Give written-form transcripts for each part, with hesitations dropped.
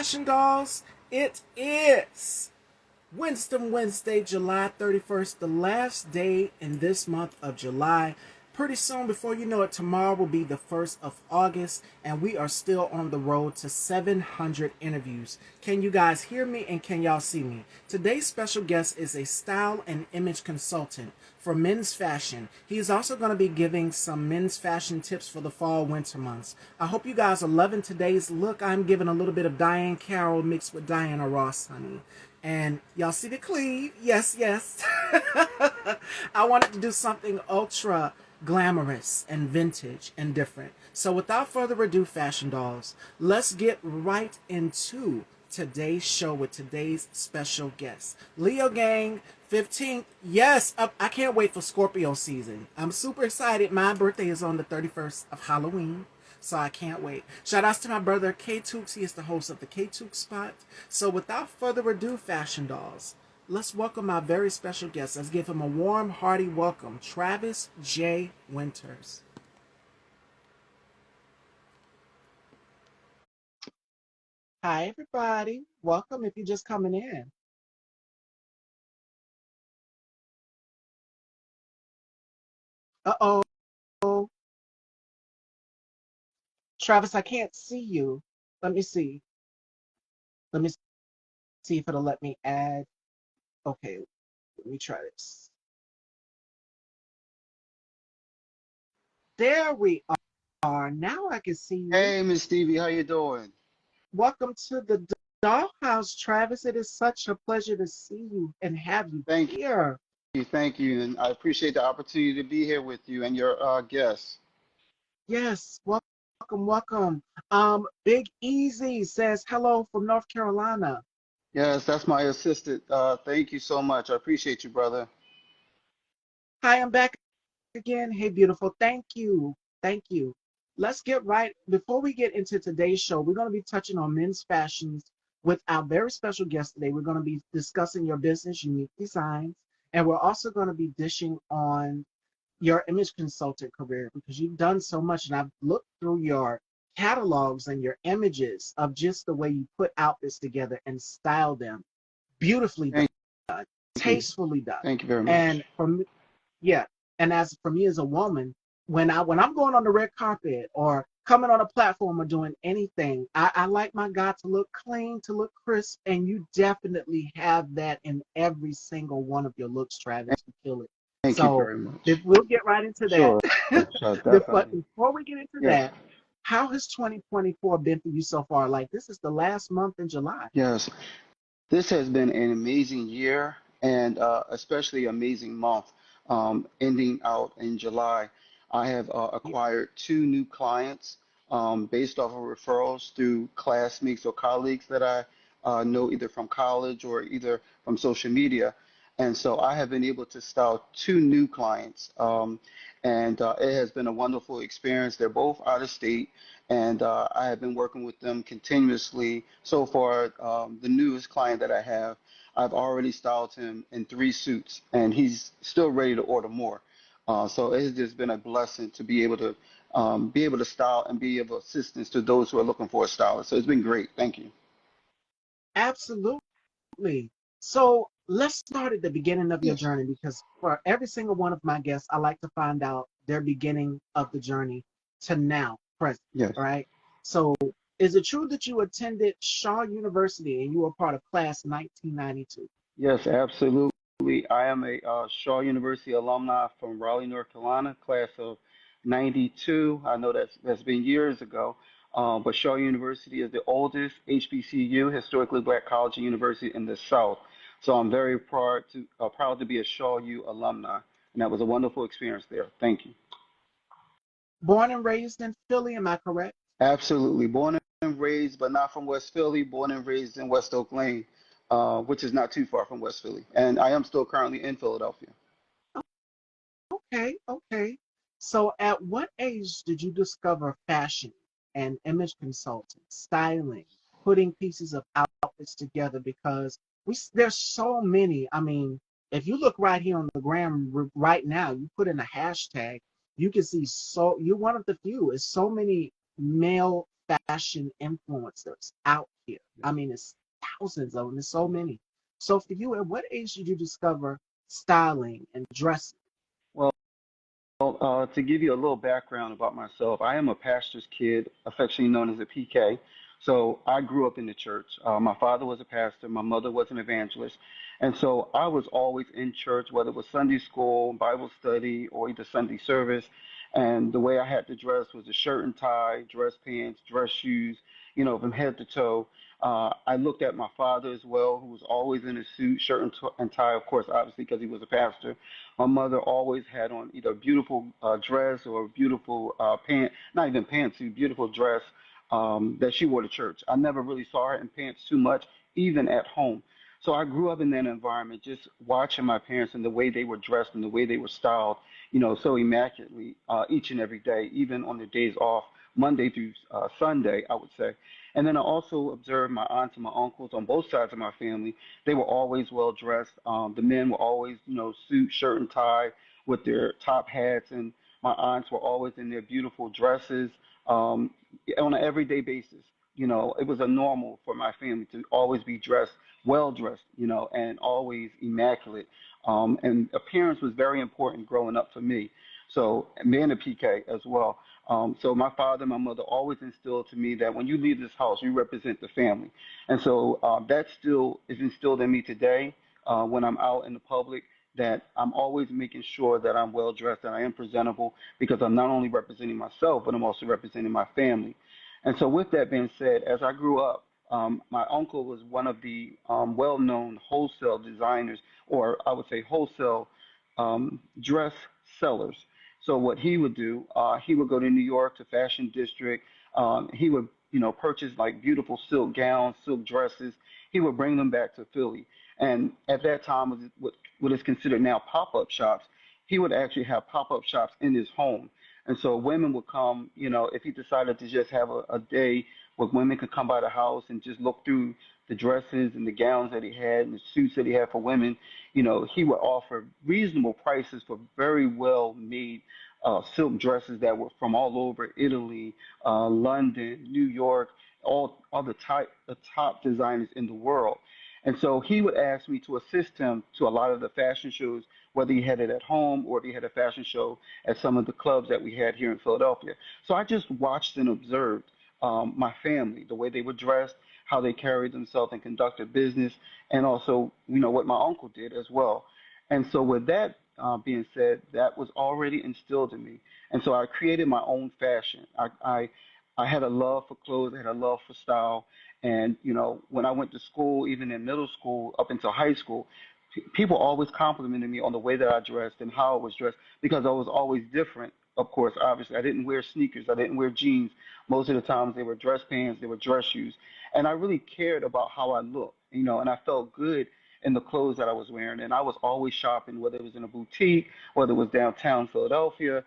Fashion Dolls. It is Winston Wednesday, July 31st, the last day in this month of July. Pretty soon, before you know it, tomorrow will be the 1st of August, and we are still on the road to 700 interviews. Can you guys hear me and can y'all see me? Today's special guest is a style and image consultant for men's fashion. He is also going to be giving some men's fashion tips for the fall winter months. I hope you guys are loving today's look. I'm giving a little bit of Diane Carroll mixed with Diana Ross, honey. And y'all see the cleave? Yes, yes. I wanted to do something ultra glamorous and vintage and different. So without further ado, Fashion Dolls, let's get right into today's show with today's special guest. Leo Gang, 15th. Yes, I can't wait for Scorpio season. I'm super excited. My birthday is on the 31st of Halloween. So I can't wait. Shout outs to my brother K Tooks. He is the host of the K Tooks Spot. So without further ado, Fashion Dolls, let's welcome our very special guest. Let's give him a warm, hearty welcome. Travis J. Winters. Hi, everybody. Welcome if you're just coming in. Uh-oh. Travis, I can't see you. Let me see. Let me see if it'll let me add. Okay, let me try this. There we are. Now I can see you. Hey, Miss Stevie, how you doing? Welcome to the Dollhouse, Travis. It is such a pleasure to see you and have you Thank here. thank you, and I appreciate the opportunity to be here with you and your guests. Yes, welcome, welcome. Big Easy says hello from North Carolina. Yes, that's my assistant. Thank you so much. I appreciate you, brother. Hi, I'm back again. Hey, beautiful. Thank you. Thank you. Let's get right. Before we get into today's show, we're going to be touching on men's fashions with our very special guest today. We're going to be discussing your business, unique designs, and we're also going to be dishing on your image consultant career because you've done so much. And I've looked through your catalogs and your images of just the way you put outfits together and style them. Beautifully Thank done, you. tastefully done. Thank you very much. And for me, yeah. And as for me as a woman, when I'm going on the red carpet or coming on a platform or doing anything, I like my guy to look clean, to look crisp, and you definitely have that in every single one of your looks, Travis. You kill it. Thank you So very much. if we'll get right into that. Sure, sure, But definitely. before we get into Yes, that, how has 2024 been for you so far? Like this is the last month in July. yes. This has been an amazing year and especially amazing month. Ending out in July, I have acquired two new clients based off of referrals through classmates or colleagues that I know either from college or either from social media. And so I have been able to style two new clients, and it has been a wonderful experience. They're both out of state, and I have been working with them continuously. So far, the newest client that I have, I've already styled him in three suits, and he's still ready to order more. So it has just been a blessing to be able to style and be of assistance to those who are looking for a stylist. So it's been great. Thank you. Absolutely. So let's start at the beginning of your Yes. journey because for every single one of my guests, I like to find out their beginning of the journey to now, present, Yes. right? So is it true that you attended Shaw University and you were part of class 1992? Yes, absolutely. I am a Shaw University alumni from Raleigh, North Carolina, class of '92. I know that's been years ago, but Shaw University is the oldest HBCU, historically black college and university in the South. So I'm very proud to be a Shaw U alumni, and that was a wonderful experience there. Thank you. Born and raised in Philly, am I correct? Absolutely. Born and raised, but not from West Philly. Born and raised in West Oak Lane, which is not too far from West Philly. And I am still currently in Philadelphia. Okay, okay. So at what age did you discover fashion and image consulting, styling, putting pieces of outfits together? Because there's so many. I mean, if you look right here on the gram right now, you put in a hashtag, you can see you're one of the few. It's so many male fashion influencers out here. I mean, it's thousands of them. It's so many. So for you, at what age did you discover styling and dressing? Well, to give you a little background about myself, I am a pastor's kid, affectionately known as a PK. So I grew up in the church. My father was a pastor, my mother was an evangelist. And so I was always in church, whether it was Sunday school, Bible study, or either Sunday service. And the way I had to dress was a shirt and tie, dress pants, dress shoes, from head to toe. I looked at my father as well, who was always in a suit, shirt and tie, of course, obviously, because he was a pastor. My mother always had on either a beautiful dress or a beautiful not even pants, a beautiful dress that she wore to church. I never really saw her in pants too much, even at home. So I grew up in that environment, just watching my parents and the way they were dressed and the way they were styled, so immaculately each and every day, even on the days off, Monday through Sunday, I would say. And then I also observed my aunts and my uncles on both sides of my family. They were always well dressed. The men were always, suit, shirt, and tie with their top hats, and my aunts were always in their beautiful dresses um, on an everyday basis. It was a normal for my family to always be dressed, well dressed, and always immaculate. And appearance was very important growing up for me. So, being a PK as well. So my father and my mother always instilled to me that when you leave this house, you represent the family. And so that still is instilled in me today when I'm out in the public, that I'm always making sure that I'm well dressed and I am presentable because I'm not only representing myself, but I'm also representing my family. And so with that being said, as I grew up, my uncle was one of the well-known wholesale designers, or I would say wholesale dress sellers. So what he would do, he would go to New York to Fashion District. He would, purchase like beautiful silk gowns, silk dresses. He would bring them back to Philly. And at that time, was what is considered now pop-up shops. He would actually have pop-up shops in his home. And so women would come, if he decided to just have a day where women could come by the house and just look through the dresses and the gowns that he had and the suits that he had for women, he would offer reasonable prices for very well made silk dresses that were from all over Italy, London, New York, all the top designers in the world. And so he would ask me to assist him to a lot of the fashion shows, whether he had it at home or if he had a fashion show at some of the clubs that we had here in Philadelphia. So I just watched and observed my family, the way they were dressed, how they carried themselves and conducted business, and also, what my uncle did as well. And so, with that being said, that was already instilled in me. And so, I created my own fashion. I had a love for clothes, I had a love for style. And, when I went to school, even in middle school, up until high school, people always complimented me on the way that I dressed and how I was dressed because I was always different. Of course, obviously, I didn't wear sneakers, I didn't wear jeans. Most of the times, they were dress pants, they were dress shoes, and I really cared about how I looked, and I felt good in the clothes that I was wearing. And I was always shopping, whether it was in a boutique, whether it was downtown Philadelphia,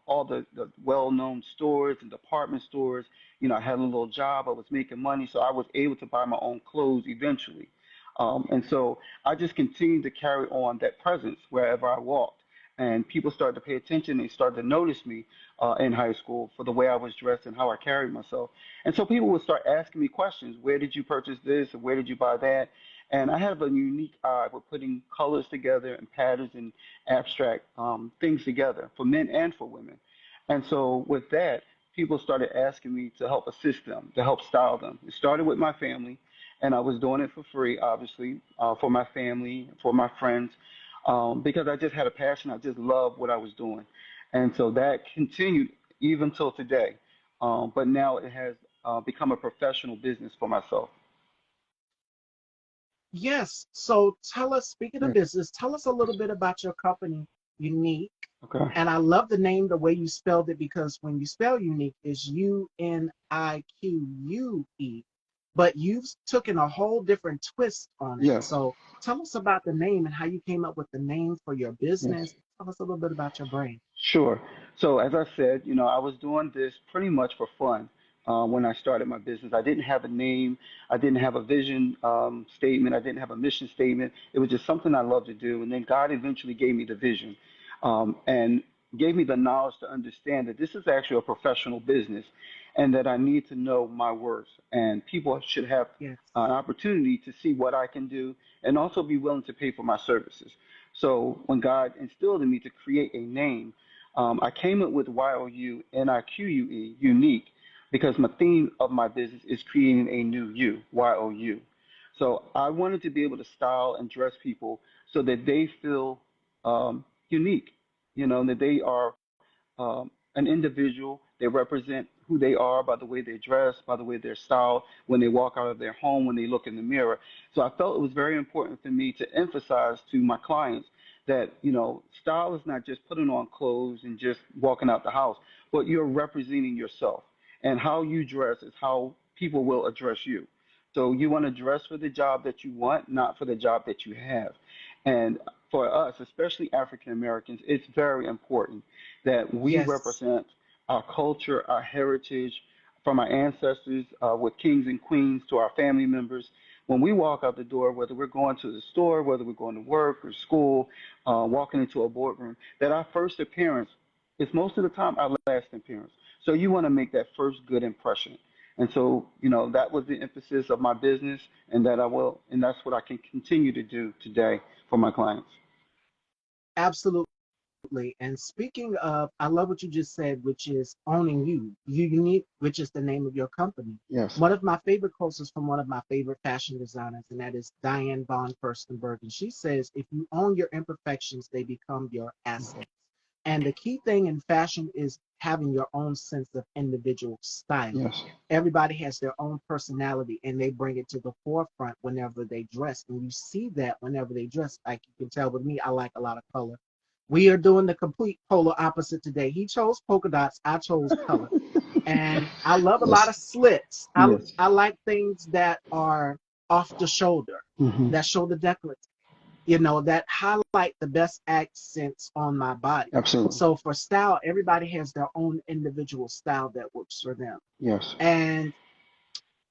all the well-known stores and department stores. I had a little job, I was making money, so I was able to buy my own clothes eventually. And so I just continued to carry on that presence wherever I walked. And people started to pay attention. They started to notice me in high school for the way I was dressed and how I carried myself. And so people would start asking me questions. Where did you purchase this? Or where did you buy that? And I have a unique eye for putting colors together and patterns and abstract things together for men and for women. And so with that, people started asking me to help assist them, to help style them. It started with my family, and I was doing it for free, obviously, for my family, for my friends, because I just had a passion. I just loved what I was doing, and so that continued even till today. But now it has become a professional business for myself. Yes. So tell us, speaking of Yeah. business, tell us a little bit about your company, Unique. Okay. And I love the name, the way you spelled it, because when you spell unique, it's Unique, but you've taken a whole different twist on it. Yes. So tell us about the name and how you came up with the name for your Yes. business. Tell us a little bit about your brand. Sure. So as I said, I was doing this pretty much for fun when I started my business. I didn't have a name. I didn't have a vision statement. I didn't have a mission statement. It was just something I loved to do. And then God eventually gave me the vision and gave me the knowledge to understand that this is actually a professional business. and that I need to know my worth. And people should have Yes. an opportunity to see what I can do and also be willing to pay for my services. So when God instilled in me to create a name, I came up with YOUNIQUE, unique, because my theme of my business is creating a new you, YOU. So I wanted to be able to style and dress people so that they feel unique, that they are an individual. They represent who they are by the way they dress, by the way they're styled, when they walk out of their home, when they look in the mirror. So I felt it was very important for me to emphasize to my clients that, style is not just putting on clothes and just walking out the house, but you're representing yourself. And how you dress is how people will address you. So you want to dress for the job that you want, not for the job that you have. And for us, especially African Americans, it's very important that we Yes. represent our culture, our heritage from our ancestors, with kings and queens to our family members. When we walk out the door, whether we're going to the store, whether we're going to work or school, walking into a boardroom, that our first appearance is most of the time our last appearance. So you want to make that first good impression. And so, that was the emphasis of my business, and and that's what I can continue to do today for my clients. Absolutely. And speaking of, I love what you just said, which is owning you. You unique, which is the name of your company. Yes. One of my favorite quotes is from one of my favorite fashion designers, and that is Diane von Furstenberg. And she says, if you own your imperfections, they become your assets. And the key thing in fashion is having your own sense of individual style. Yes. Everybody has their own personality and they bring it to the forefront whenever they dress. And you see that whenever they dress. Like you can tell with me, I like a lot of color. We are doing the complete polar opposite today. He chose polka dots, I chose color. And I love a lot Yes. of slits. I Yes. I like things that are off the shoulder, Hmm. that shoulder decollete, that highlight the best accents on my body. Absolutely. So for style, everybody has their own individual style that works for them. Yes. And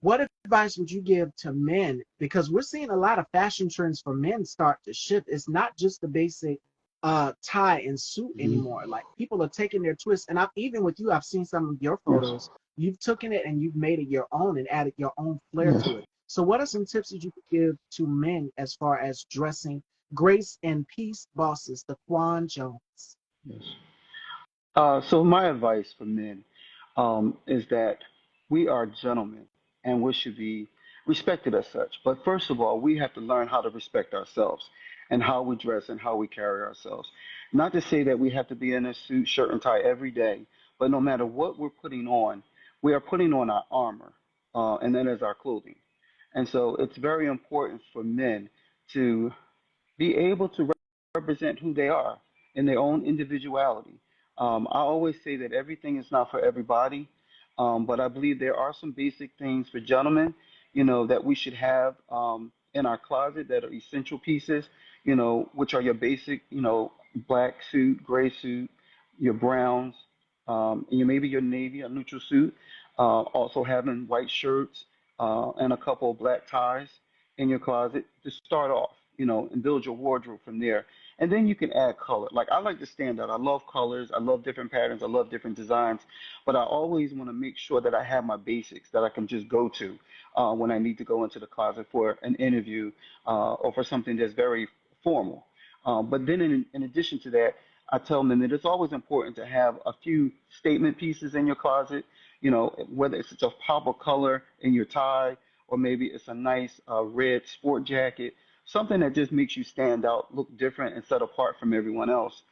what advice would you give to men? Because we're seeing a lot of fashion trends for men start to shift. It's not just the basic tie and suit Hmm. anymore. Like people are taking their twists. And I've even with you, I've seen some of your Yes. photos. You've taken it and you've made it your own and added your own flair Yes. to it. So what are some tips that you could give to men as far as dressing? Grace and Peace bosses, the Quan Jones. Yes. So my advice for men is that we are gentlemen and we should be respected as such. But first of all, we have to learn how to respect ourselves and how we dress and how we carry ourselves. Not to say that we have to be in a suit, shirt, and tie every day, but no matter what we're putting on, we are putting on our armor, and that is our clothing. And so it's very important for men to be able to represent who they are in their own individuality. I always say that everything is not for everybody, but I believe there are some basic things for gentlemen, that we should have in our closet that are essential pieces, which are your basic, black suit, gray suit, your browns, and maybe your navy, a neutral suit. Also having white shirts and a couple of black ties in your closet to start off, and build your wardrobe from there. And then you can add color. Like I like to stand out. I love colors. I love different patterns. I love different designs. But I always want to make sure that I have my basics that I can just go to when I need to go into the closet for an interview or for something that's very formal. But then in addition to that, I tell men that it's always important to have a few statement pieces in your closet, whether it's just a pop of color in your tie or maybe it's a nice red sport jacket, something that just makes you stand out, look different, and set apart from everyone else.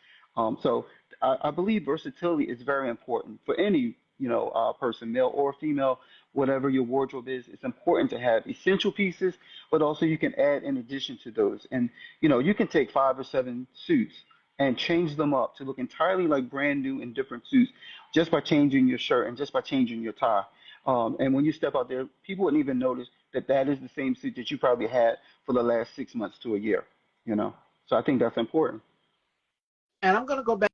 So I believe versatility is very important for any person, male or female, whatever your wardrobe is. It's important to have essential pieces, but also you can add in addition to those. And you can take 5 or 7 suits and change them up to look entirely like brand new in different suits just by changing your shirt and just by changing your tie. And when you step out there, people wouldn't even notice that that is the same suit that you probably had for the last 6 months to a year, you know. So I think that's important. And I'm going to go back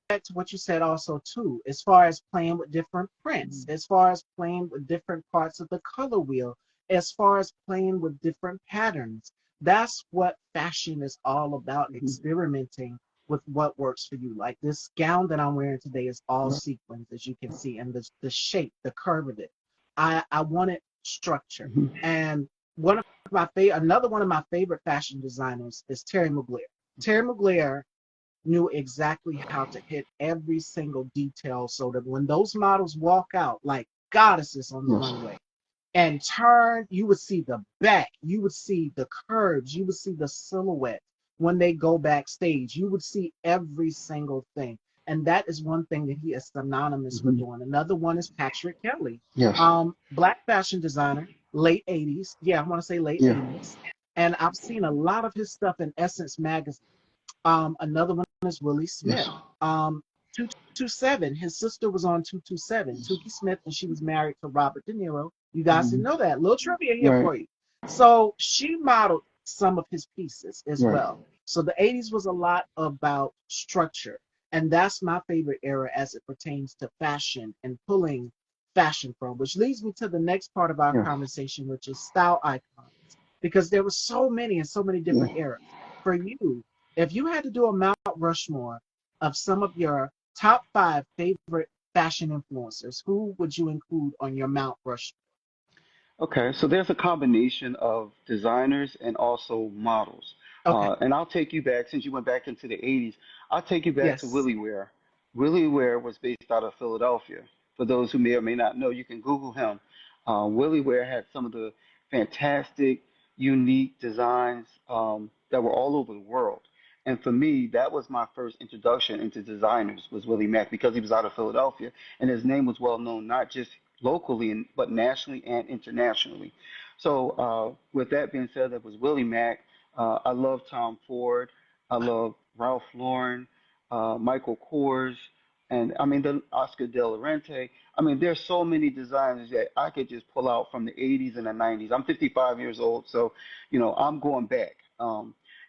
to what you said also too, as far as playing with different prints, as far as playing with different parts of the color wheel, as far as playing with different patterns. That's what fashion is all about, Hmm. experimenting with what works for you. Like this gown that I'm wearing today is all sequins, as you can see, and the shape, the curve of it. I wanted structure. Hmm. And another one of my favorite fashion designers is Terry Mugler. Terry Mugler knew exactly how to hit every single detail so that when those models walk out like goddesses on the Yes. runway and turn, you would see the back, you would see the curves, you would see the silhouette when they go backstage. You would see every single thing. And that is one thing that he is synonymous with Hmm. doing. Another one is Patrick Kelly, Yes. black fashion designer, late 80s. Yeah, I want to say late Yeah. 80s. And I've seen a lot of his stuff in Essence magazine. Another one is Willie Yes. Smith. 227. His sister was on 227, Tukey Smith, and she was married to Robert De Niro. You guys didn't Hmm. know that. Little trivia here Right. for you. So she modeled some of his pieces as Right. well. So the 80s was a lot about structure. And that's my favorite era as it pertains to fashion and pulling fashion from, which leads me to the next part of our Yes. conversation, which is style icons. Because there were so many and so many Yeah. different eras. For you, if you had to do a Mount Rushmore of some of your top 5 favorite fashion influencers, who would you include on your Mount Rushmore? Okay, so there's a combination of designers and also models. Okay. And I'll take you back, since you went back into the 80s, I'll take you back to Yes. Willie Ware. Willie Ware was based out of Philadelphia. For those who may or may not know, you can Google him. Willie Ware had some of the fantastic, unique designs that were all over the world. And for me, that was my first introduction into designers was Willie Mack because he was out of Philadelphia and his name was well known not just locally and but nationally and internationally. So with that being said, that was Willie Mack. I love Tom Ford. I love Ralph Lauren, Michael Kors, and I mean the Oscar De La Renta. I mean, there's so many designers that I could just pull out from the 80s and the 90s. I'm 55 years old, so I'm going back.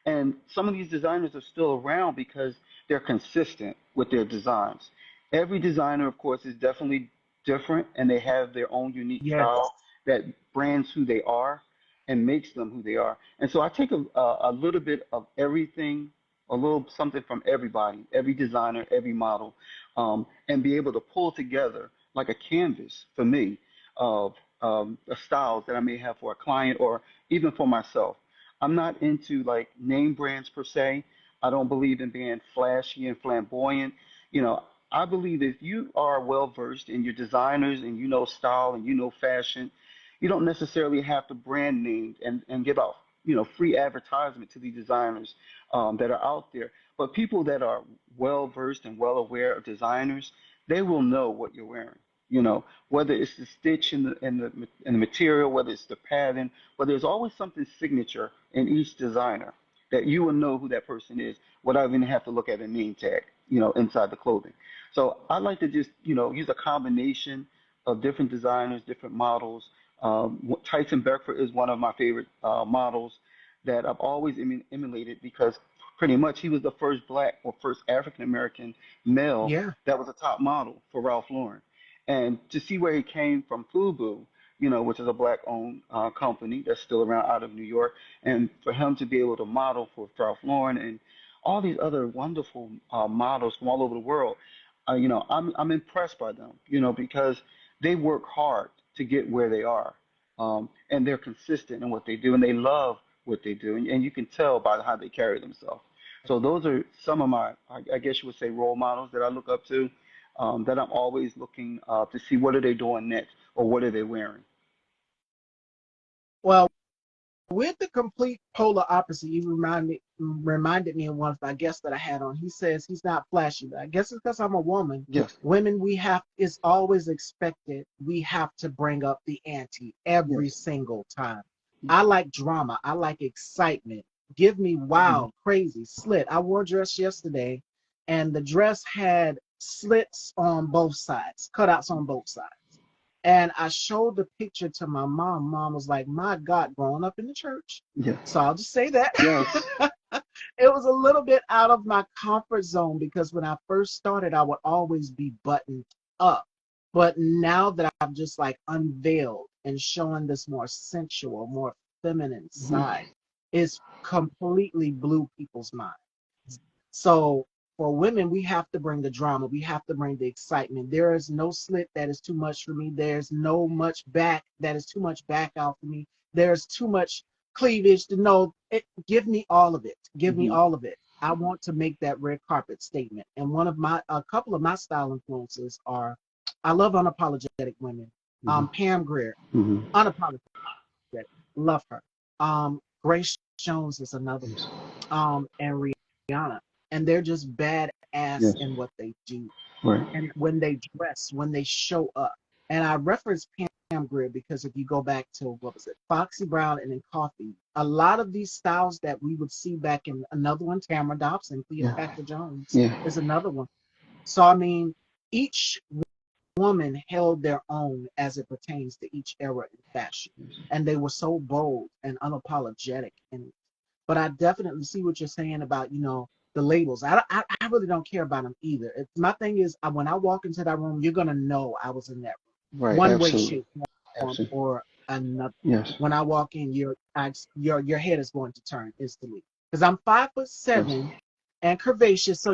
And some of these designers are still around because they're consistent with their designs. Every designer, of course, is definitely different and they have their own unique Yes. style that brands who they are and makes them who they are. And so I take a little bit of everything, a little something from everybody, every designer, every model, and be able to pull together like a canvas for me of the styles that I may have for a client or even for myself. I'm not into like name brands per se. I don't believe in being flashy and flamboyant. You know, I believe if you are well versed in your designers and you know style and you know fashion, you don't necessarily have to brand name and give out free advertisement to these designers that are out there. But people that are well versed and well aware of designers, they will know what you're wearing. Whether it's the stitch in the material, whether it's the pattern, but there's always something signature in each designer that you will know who that person is without even have to look at a name tag, inside the clothing. So I like to just, use a combination of different designers, different models. Tyson Beckford is one of my favorite models that I've always emulated because pretty much he was the first black or first African American male Yeah. that was a top model for Ralph Lauren. And to see where he came from FUBU, which is a black-owned company that's still around out of New York, and for him to be able to model for Ralph Lauren and all these other wonderful models from all over the world, I'm impressed by them, because they work hard to get where they are, and they're consistent in what they do, and they love what they do, and you can tell by how they carry themselves. So those are some of my, I guess you would say, role models that I look up to, that I'm always looking to see what are they doing next or what are they wearing. Well, with the complete polar opposite, you reminded me of one of my guests that I had on. He says he's not flashy, but I guess it's because I'm a woman. Yes. Women, it's always expected. We have to bring up the ante every Yes. single time. I like drama. I like excitement. Give me Mhm. wild, crazy, slit. I wore a dress yesterday, and the dress had slits on both sides, cutouts on both sides. And I showed the picture to my mom. Mom was like, my God, growing up in the church. Yes. So I'll just say that. Yes. It was a little bit out of my comfort zone because when I first started, I would always be buttoned up. But now that I've just like unveiled and showing this more sensual, more feminine Mhm. side, it's completely blew people's minds. So for women, we have to bring the drama. We have to bring the excitement. There is no slit that is too much for me. There's no much back that is too much back out for me. There's too much cleavage to know. Give me all of it. Give me Hmm. all of it. I want to make that red carpet statement. And a couple of my style influences are, I love unapologetic women. Hmm. Pam Grier, Hmm. unapologetic, love her. Grace Jones is another one. Yes. And Rihanna, and they're just badass Yes. in what they do. Right. And when they dress, when they show up. And I reference Pam Grier because if you go back to, what was it, Foxy Brown and then Coffee, a lot of these styles that we would see back in, another one, Tamara Dobson, Yeah. Cleopatra Jones Yeah. is another one. So, I mean, each woman held their own as it pertains to each era in fashion. And they were so bold and unapologetic in it. But I definitely see what you're saying about, the labels. I really don't care about them either. My thing is, when I walk into that room, you're going to know I was in that room, Right. one way, Absolutely. shape, form, Absolutely. or another. Yes. When I walk in, your head is going to turn instantly. Because I'm 5'7" Yes. and curvaceous, so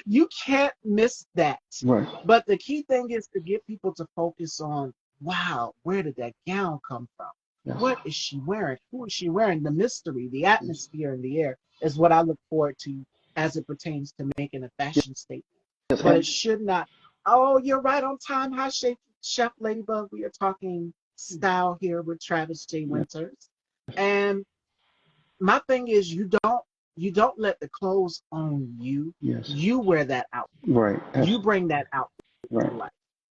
you can't miss that. Right. But the key thing is to get people to focus on, wow, where did that gown come from? Yes. What is she wearing? Who is she wearing? The mystery, the Yes. atmosphere in the air is what I look forward to as it pertains to making a fashion statement. Yes. But it should not. Oh, you're right on time. Hi, Chef Ladybug. We are talking style here with Travis J. Yes. Winters. And my thing is, you don't let the clothes own you. Yes. You wear that out. Right. You bring that out Right. to life.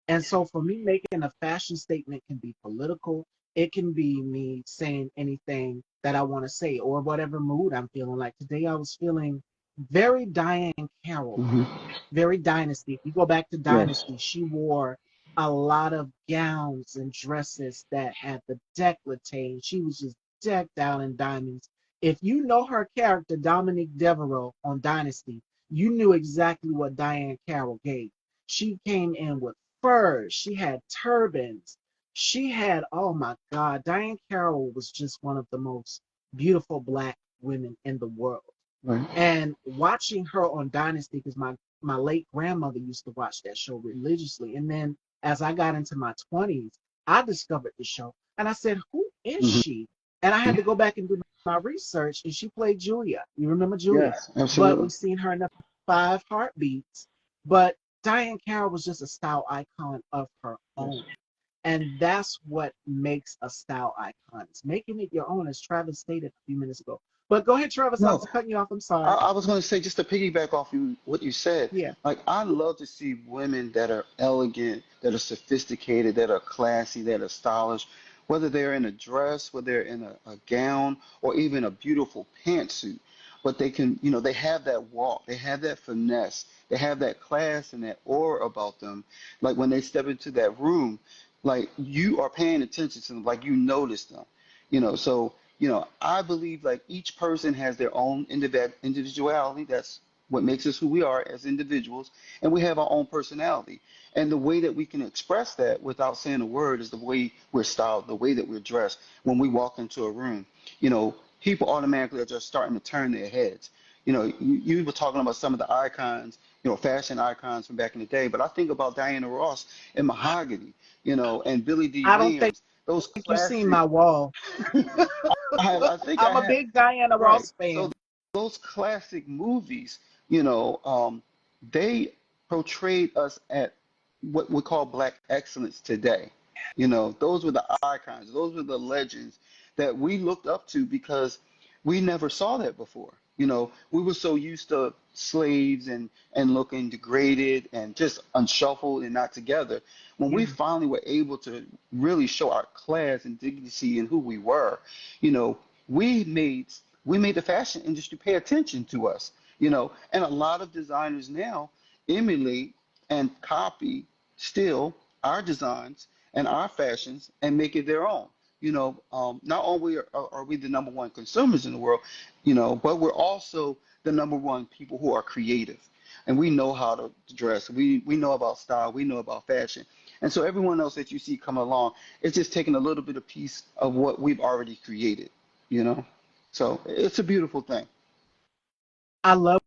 And so for me, making a fashion statement can be political. It can be me saying anything that I want to say or whatever mood I'm feeling. Like today, I was feeling very Diane Carroll, Hmm. very Dynasty. If you go back to Yes. Dynasty, she wore a lot of gowns and dresses that had the décolleté. She was just decked out in diamonds. If you know her character, Dominique Devereaux on Dynasty, you knew exactly what Diane Carroll gave. She came in with furs. She had turbans. She had, oh my God, Diane Carroll was just one of the most beautiful black women in the world. Right. And watching her on Dynasty, because my late grandmother used to watch that show religiously. And then as I got into my 20s, I discovered the show. And I said, who is Hmm. she? And I had to go back and do my research. And she played Julia. You remember Julia? Yes. But Absolutely. we've seen her in the Five Heartbeats. But Diane Carroll was just a style icon of her Yes. own. And that's what makes a style icon. It's making it your own, as Travis stated a few minutes ago. But go ahead, Travis. I No. was cutting you off. I'm I, sorry. I was going to say, just to piggyback off what you said, Yeah. like I love to see women that are elegant, that are sophisticated, that are classy, that are stylish, whether they're in a dress, whether they're in a gown, or even a beautiful pantsuit. But they can, they have that walk, they have that finesse, they have that class and that aura about them. Like when they step into that room, like you are paying attention to them, like you notice them, so I believe like each person has their own individuality. That's what makes us who we are as individuals, and we have our own personality. And the way that we can express that without saying a word is the way we're styled, the way that we're dressed. When we walk into a room, people automatically are just starting to turn their heads. You were talking about some of the icons, fashion icons from back in the day, but I think about Diana Ross and Mahogany, and Billy D. I don't think Williams, those you've seen classic. my wall. I think I I'm a have. big Diana Right. Ross So fan. those classic movies, you know, um, they portrayed us at what we call black excellence today. Those were the icons, those were the legends that we looked up to because we never saw that before. We were so used to slaves and looking degraded and just unshuffled and not together. When we Yeah. finally were able to really show our class and dignity and who we were, you know, we made we made the fashion industry pay attention to us. And a lot of designers now emulate and copy still our designs and our fashions and make it their own. Not only are we the number one consumers in the world, but we're also the number one people who are creative. And we know how to dress. We know about style. We know about fashion. And so everyone else that you see come along, it's just taking a little bit of piece of what we've already created, you know? So it's a beautiful thing. I love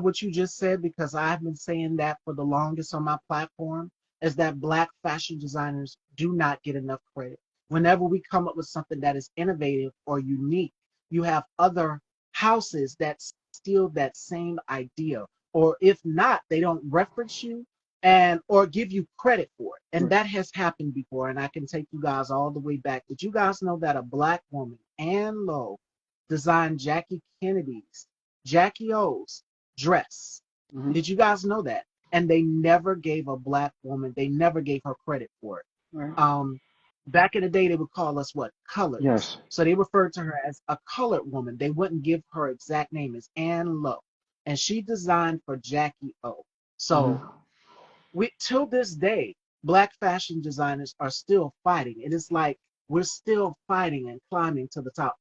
what you just said, because I've been saying that for the longest on my platform, is that Black fashion designers do not get enough credit. Whenever we come up with something that is innovative or unique, you have other houses that steal that same idea. Or if not, they don't reference you and or give you credit for it. And Right. that has happened before. And I can take you guys all the way back. Did you guys know that a Black woman, Ann Lowe, designed Jackie Kennedy's, Jackie O's dress? Hmm. Did you guys know that? And they never gave a Black woman, they never gave her credit for it. Right. Um, Back in the day, they would call us what? Coloreds. Yes. So they referred to her as a colored woman. They wouldn't give her exact name as Ann Lowe. And she designed for Jackie O. So Hmm. we till this day, Black fashion designers are still fighting. It is like we're still fighting and climbing to the top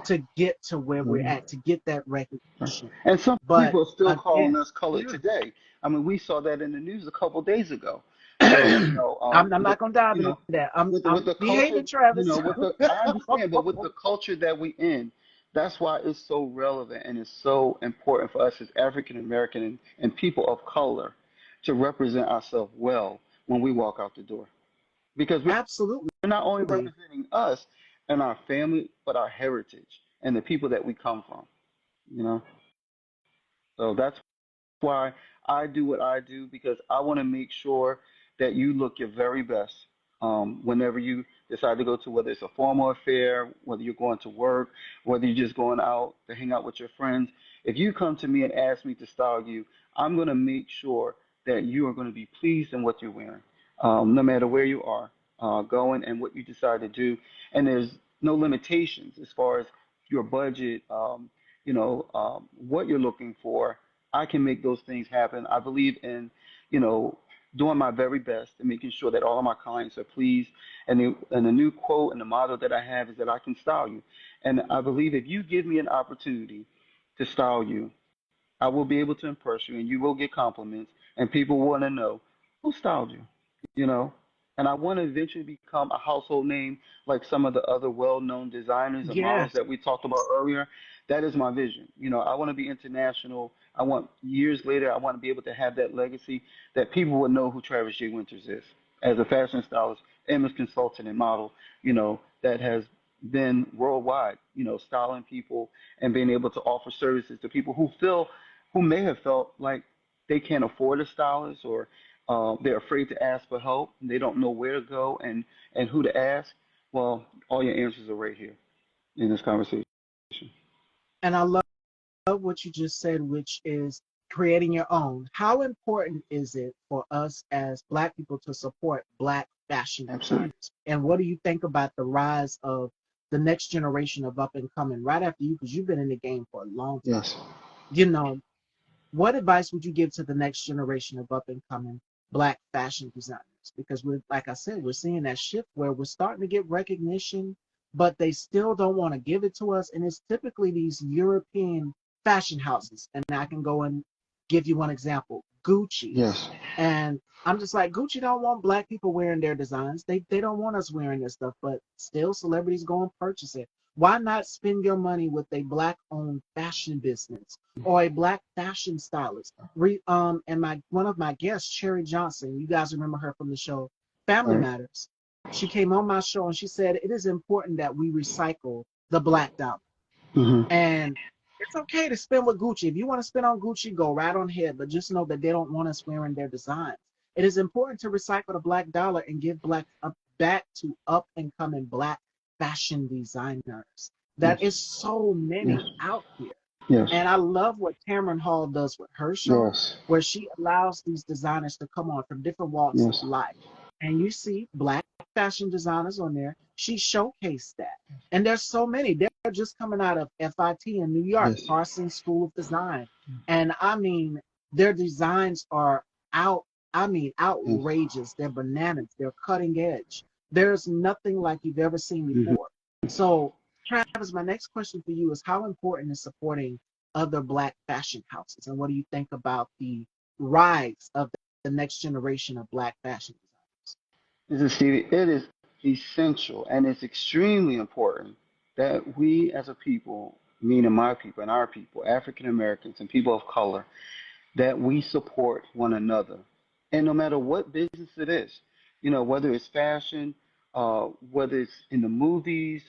to get to where we're Hmm. at, to get that Right. recognition. And some But people are still calling again, us colored yeah. today. I mean, we saw that in the news a couple days ago. So, I'm not gonna dive you into know, that. with I'm the culture, behaving, Travis. I understand, but with the culture that we in, that's why it's so relevant and it's so important for us as African American and people of color to represent ourselves well when we walk out the door. Because we're Absolutely. not only representing us and our family, but our heritage and the people that we come from, you know? So that's why I do what I do because I want to make sure that you look your very best whenever you decide to go to whether it's a formal affair, whether you're going to work, whether you're just going out to hang out with your friends. If you come to me and ask me to style you, I'm going to make sure that you are going to be pleased in what you're wearing, no matter where you are going and what you decide to do. And there's no limitations as far as your budget, what you're looking for. I can make those things happen. I believe in, you know, doing my very best and making sure that all of my clients are pleased. And the new quote and the motto that I have is that I can style you. And I believe if you give me an opportunity to style you, I will be able to impress you and you will get compliments and people want to know who styled you, you know? And I want to eventually become a household name like some of the other well-known designers and models Yes. that we talked about earlier. That is my vision. I want to be international. I want years later, I want to be able to have that legacy that people would know who Travis J. Winters is as a fashion stylist, image consultant, and model, that has been worldwide, styling people and being able to offer services to people who may have felt like they can't afford a stylist or they're afraid to ask for help and they don't know where to go and who to ask. Well, all your answers are right here in this conversation. And I love what you just said, which is creating your own. How important is it for us as Black people to support Black fashion Absolutely. designers? And what do you think about the rise of the next generation of up and coming right after you? Because you've been in the game for a long time. Yes. You know, what advice would you give to the next generation of up and coming Black fashion designers? Because we're, like I said, we're seeing that shift where we're starting to get recognition, but they still don't want to give it to us. And it's typically these European fashion houses. And I can go and give you one example, Gucci. Yes. And I'm just like, Gucci don't want Black people wearing their designs. They don't want us wearing their stuff, but still celebrities go and purchase it. Why not spend your money with a Black owned fashion business or a Black fashion stylist? And my one of my guests, Cherry Johnson, you guys remember her from the show Family Right. Matters. She came on my show and she said it is important that we recycle the Black dollar. Hmm. And it's okay to spend with Gucci. If you want to spend on Gucci, go right on ahead. But just know that they don't want us wearing their designs. It is important to recycle the Black dollar and give Black up back to up and coming Black fashion designers. That Yes. is so Yes. many out here. Yes. And I love what Cameron Hall does with her show, Yes. where she allows these designers to come on from different walks of Yes. life. And you see Black fashion designers on there. She showcased that. And there's so many. They're just coming out of FIT in New York, Yes. Parsons School of Design. And I mean, their designs are out, Yes. outrageous. They're bananas. They're cutting edge. There's nothing like you've ever seen Hmm. before. So, Travis, my next question for you is how important is supporting other Black fashion houses? And what do you think about the rise of the next generation of Black fashion This is Stevie. It is essential and it's extremely important that we as a people meaning my people and our people, African Americans and people of color, that we support one another. And no matter what business it is, whether it's fashion, whether it's in the movies,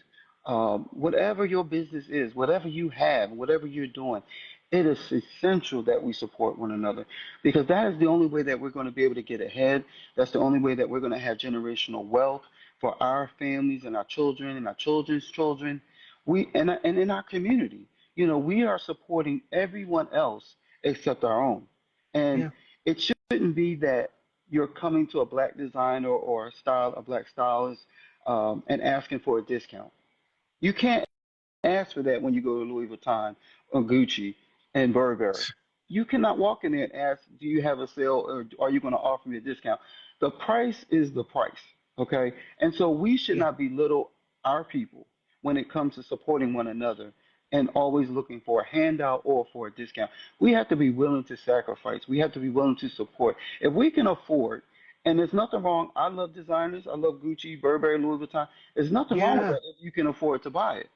whatever your business is, whatever you have, whatever you're doing, it is essential that we support one another because that is the only way that we're going to be able to get ahead. That's the only way that we're going to have generational wealth for our families and our children and our children's children. And in our community, we are supporting everyone else except our own. And Yeah. it shouldn't be that you're coming to a black designer or a black stylist, and asking for a discount. You can't ask for that when you go to Louis Vuitton or Gucci and Burberry. You cannot walk in there and ask, do you have a sale or are you going to offer me a discount? The price is the price, okay? And so we should Yeah. not belittle our people when it comes to supporting one another and always looking for a handout or for a discount. We have to be willing to sacrifice. We have to be willing to support. If we can afford, and there's nothing wrong. I love designers. I love Gucci, Burberry, Louis Vuitton. There's nothing wrong with Yeah. that if you can afford to buy it.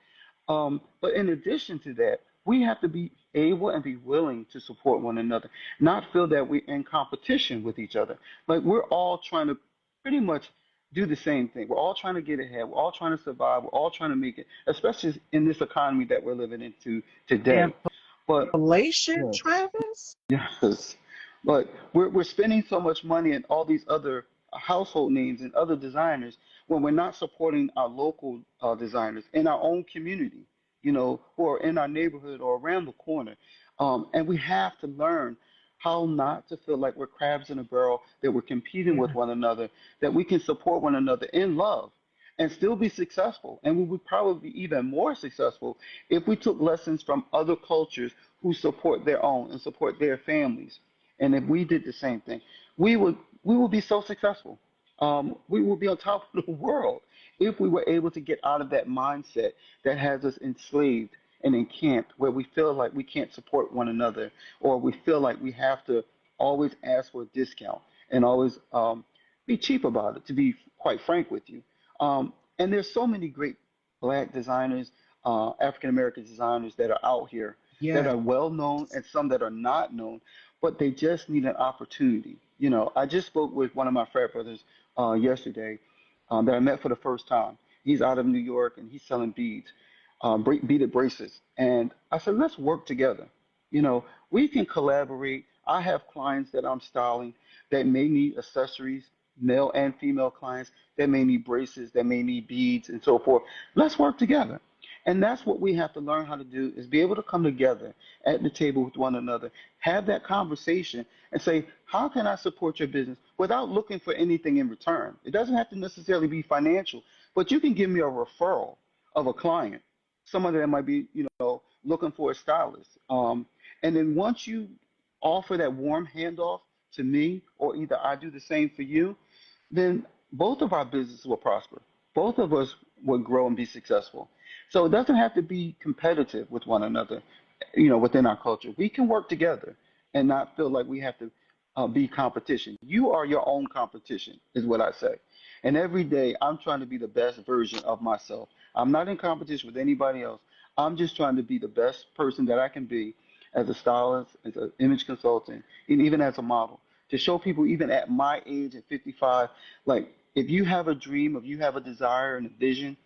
But in addition to that, we have to be able and be willing to support one another, not feel that we're in competition with each other. Like we're all trying to pretty much do the same thing. We're all trying to get ahead. We're all trying to survive. We're all trying to make it, especially in this economy that we're living into today. But Inflation, yes, Travis? yes, but we're spending so much money in all these other household names and other designers when we're not supporting our local designers in our own community, who are in our neighborhood or around the corner. And we have to learn how not to feel like we're crabs in a barrel, that we're competing with Yeah. one another, that we can support one another in love and still be successful. And we would probably be even more successful if we took lessons from other cultures who support their own and support their families. And if we did the same thing, we would be so successful. We would be on top of the world if we were able to get out of that mindset that has us enslaved and encamped, where we feel like we can't support one another, or we feel like we have to always ask for a discount and always be cheap about it. To be quite frank with you, and there's so many great black designers, African American designers that are out here that Yeah. are well known and some that are not known, but they just need an opportunity. I just spoke with one of my frat brothers yesterday, that I met for the first time. He's out of New York and he's selling beads, beaded bracelets. And I said, let's work together. We can collaborate. I have clients that I'm styling that may need accessories, male and female clients that may need bracelets, that may need beads, and so forth. Let's work together. And that's what we have to learn how to do is be able to come together at the table with one another, have that conversation and say, how can I support your business without looking for anything in return? It doesn't have to necessarily be financial, but you can give me a referral of a client, someone that might be, looking for a stylist. And then once you offer that warm handoff to me, or either I do the same for you, then both of our businesses will prosper. Both of us will grow and be successful. So it doesn't have to be competitive with one another, within our culture. We can work together and not feel like we have to be competition. You are your own competition, is what I say. And every day I'm trying to be the best version of myself. I'm not in competition with anybody else. I'm just trying to be the best person that I can be as a stylist, as an image consultant, and even as a model. To show people, even at my age at 55, like if you have a dream, if you have a desire and a vision,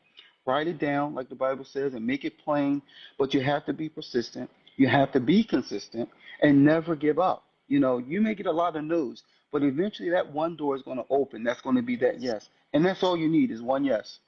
write it down like the Bible says and make it plain. But you have to be persistent. You have to be consistent and never give up. You may get a lot of no's, but eventually that one door is going to open. That's going to be that yes. And that's all you need is one yes.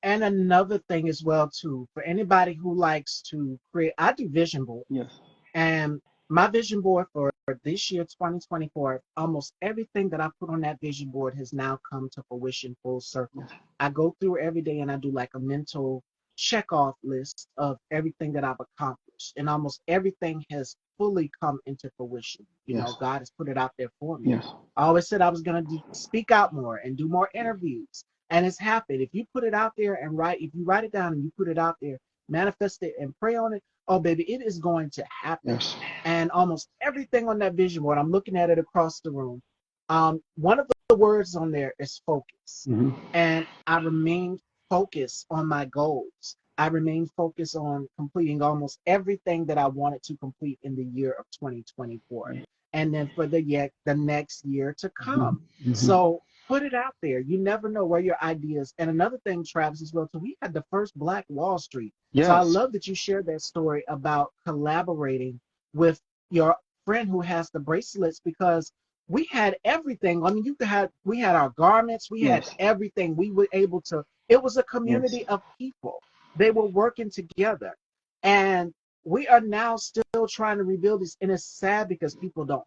And another thing as well too, for anybody who likes to create, I do vision board, Yes. and my vision board for this year, 2024, almost everything that I put on that vision board has now come to fruition full circle. Yes. I go through every day and I do like a mental check off list of everything that I've accomplished, and almost everything has fully come into fruition. Yes. God has put it out there for me. Yes. I always said I was going to speak out more and do more interviews. And it's happened. If you put it out there and if you write it down and you put it out there, manifest it and pray on it, oh baby, it is going to happen. Yes. And almost everything on that vision board, I'm looking at it across the room. One of the words on there is focus. Hmm. And I remain focused on my goals. I remain focused on completing almost everything that I wanted to complete in the year of 2024, and then for the next year to Hmm. come. Hmm. So put it out there. You never know where your ideas. And another thing, Travis, as well, too, we had the first Black Wall Street. So I Yes. love that you shared that story about collaborating with your friend who has the bracelets because we had everything. I mean, we had our garments, we had Yes. everything. We were able to. It was a Yes. community of people. They were working together, and we are now still trying to rebuild this. And it's sad because people don't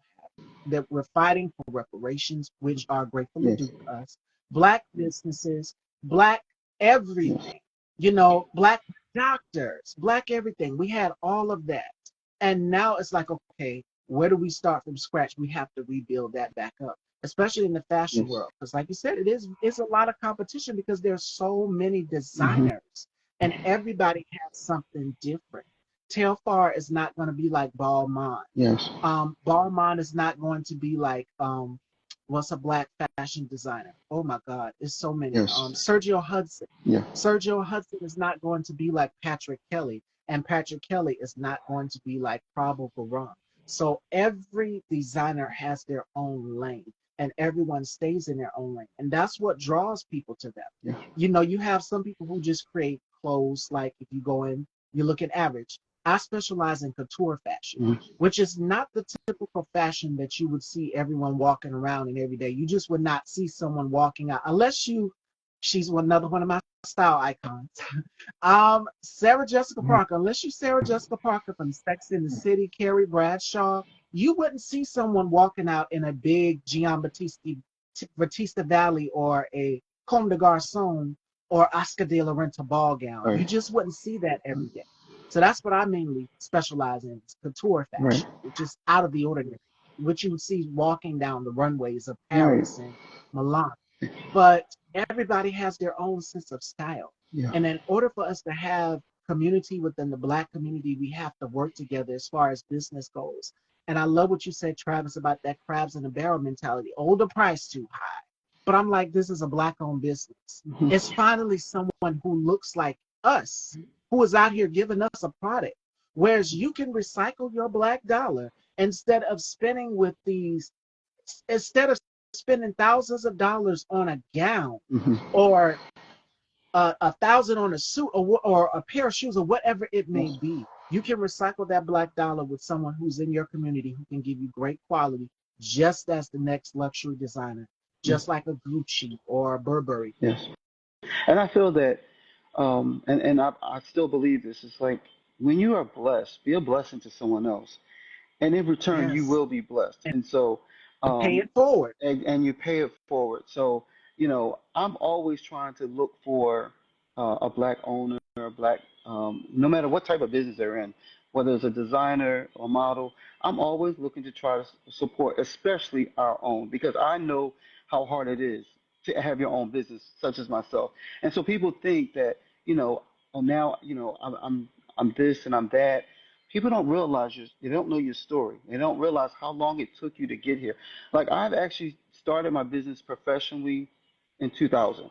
that we're fighting for reparations, which are gratefully Yes. due to us. Black businesses, black Yes. everything, black doctors, black everything. We had all of that. And now it's like, okay, where do we start from scratch? We have to rebuild that back up, especially in the fashion Yes. world. Because like you said, it's a lot of competition because there's so many Hmm. designers and everybody has something different. Telfar is not going to be like Balmain. Yes. Balmain is not going to be like what's a black fashion designer? Oh my God, there's so many. Yes. Sergio Hudson. Yeah. Sergio Hudson is not going to be like Patrick Kelly, and Patrick Kelly is not going to be like Prabhu Karan. So every designer has their own lane, and everyone stays in their own lane, and that's what draws people to them. Yeah. You have some people who just create clothes. Like if you go in, you look at average. I specialize in couture fashion, Mhm. which is not the typical fashion that you would see everyone walking around in every day. You just would not see someone walking out unless she's another one of my style icons. Sarah Jessica Mhm. Parker, unless you Sarah Jessica Parker from Sex in the City, Carrie Bradshaw, you wouldn't see someone walking out in a big Batista Valley or a Comme des Garçons or Oscar de la Renta ball gown. You Right. just wouldn't see that every day. So that's what I mainly specialize in, is couture Right. fashion, which is out of the ordinary, which you would see walking down the runways of Right. Paris and Milan. But everybody has their own sense of style. Yeah. And in order for us to have community within the Black community, we have to work together as far as business goes. And I love what you said, Travis, about that crabs in a barrel mentality. Oh, the price too high. But I'm like, this is a Black owned business. Mhm. It's finally someone who looks like us, who is out here giving us a product. Whereas you can recycle your Black dollar instead of spending with these, instead of spending thousands of dollars on a gown Mhm. or a thousand on a suit or a pair of shoes or whatever it may Yes. be. You can recycle that Black dollar with someone who's in your community who can give you great quality, just as the next luxury designer, Yes. just like a Gucci or a Burberry. Yes. And I feel that, and I still believe this. It's like when you are blessed, be a blessing to someone else, and in return, you Yes, will be blessed. And so, and pay um, it forward. and you pay it forward. So, I'm always trying to look for a black owner, a black, no matter what type of business they're in, whether it's a designer or model, I'm always looking to try to support, especially our own, because I know how hard it is to have your own business, such as myself. And so people think that, oh, now, I'm this and I'm that. People don't realize they don't know your story. They don't realize how long it took you to get here. Like I've actually started my business professionally in 2000,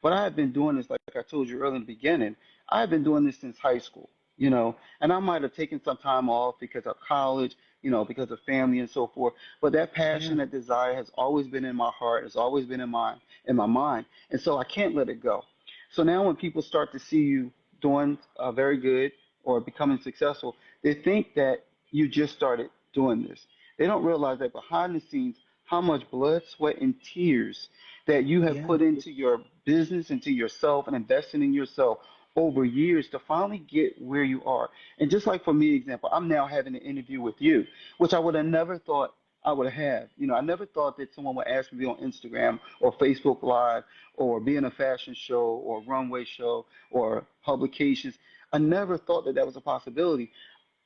but I have been doing this, like I told you earlier in the beginning. I've been doing this since high school, and I might have taken some time off because of college, because of family and so forth. But that passion, Yeah. that desire has always been in my heart. It's always been in my mind, and so I can't let it go. So now when people start to see you doing very good or becoming successful, they think that you just started doing this. They don't realize that behind the scenes, how much blood, sweat, and tears that you have Yeah. put into your business, into yourself, and investing in yourself over years to finally get where you are. And just like for me, example, I'm now having an interview with you, which I would have never thought I would have. I never thought that someone would ask me to be on Instagram or Facebook Live or be in a fashion show or runway show or publications. I never thought that that was a possibility.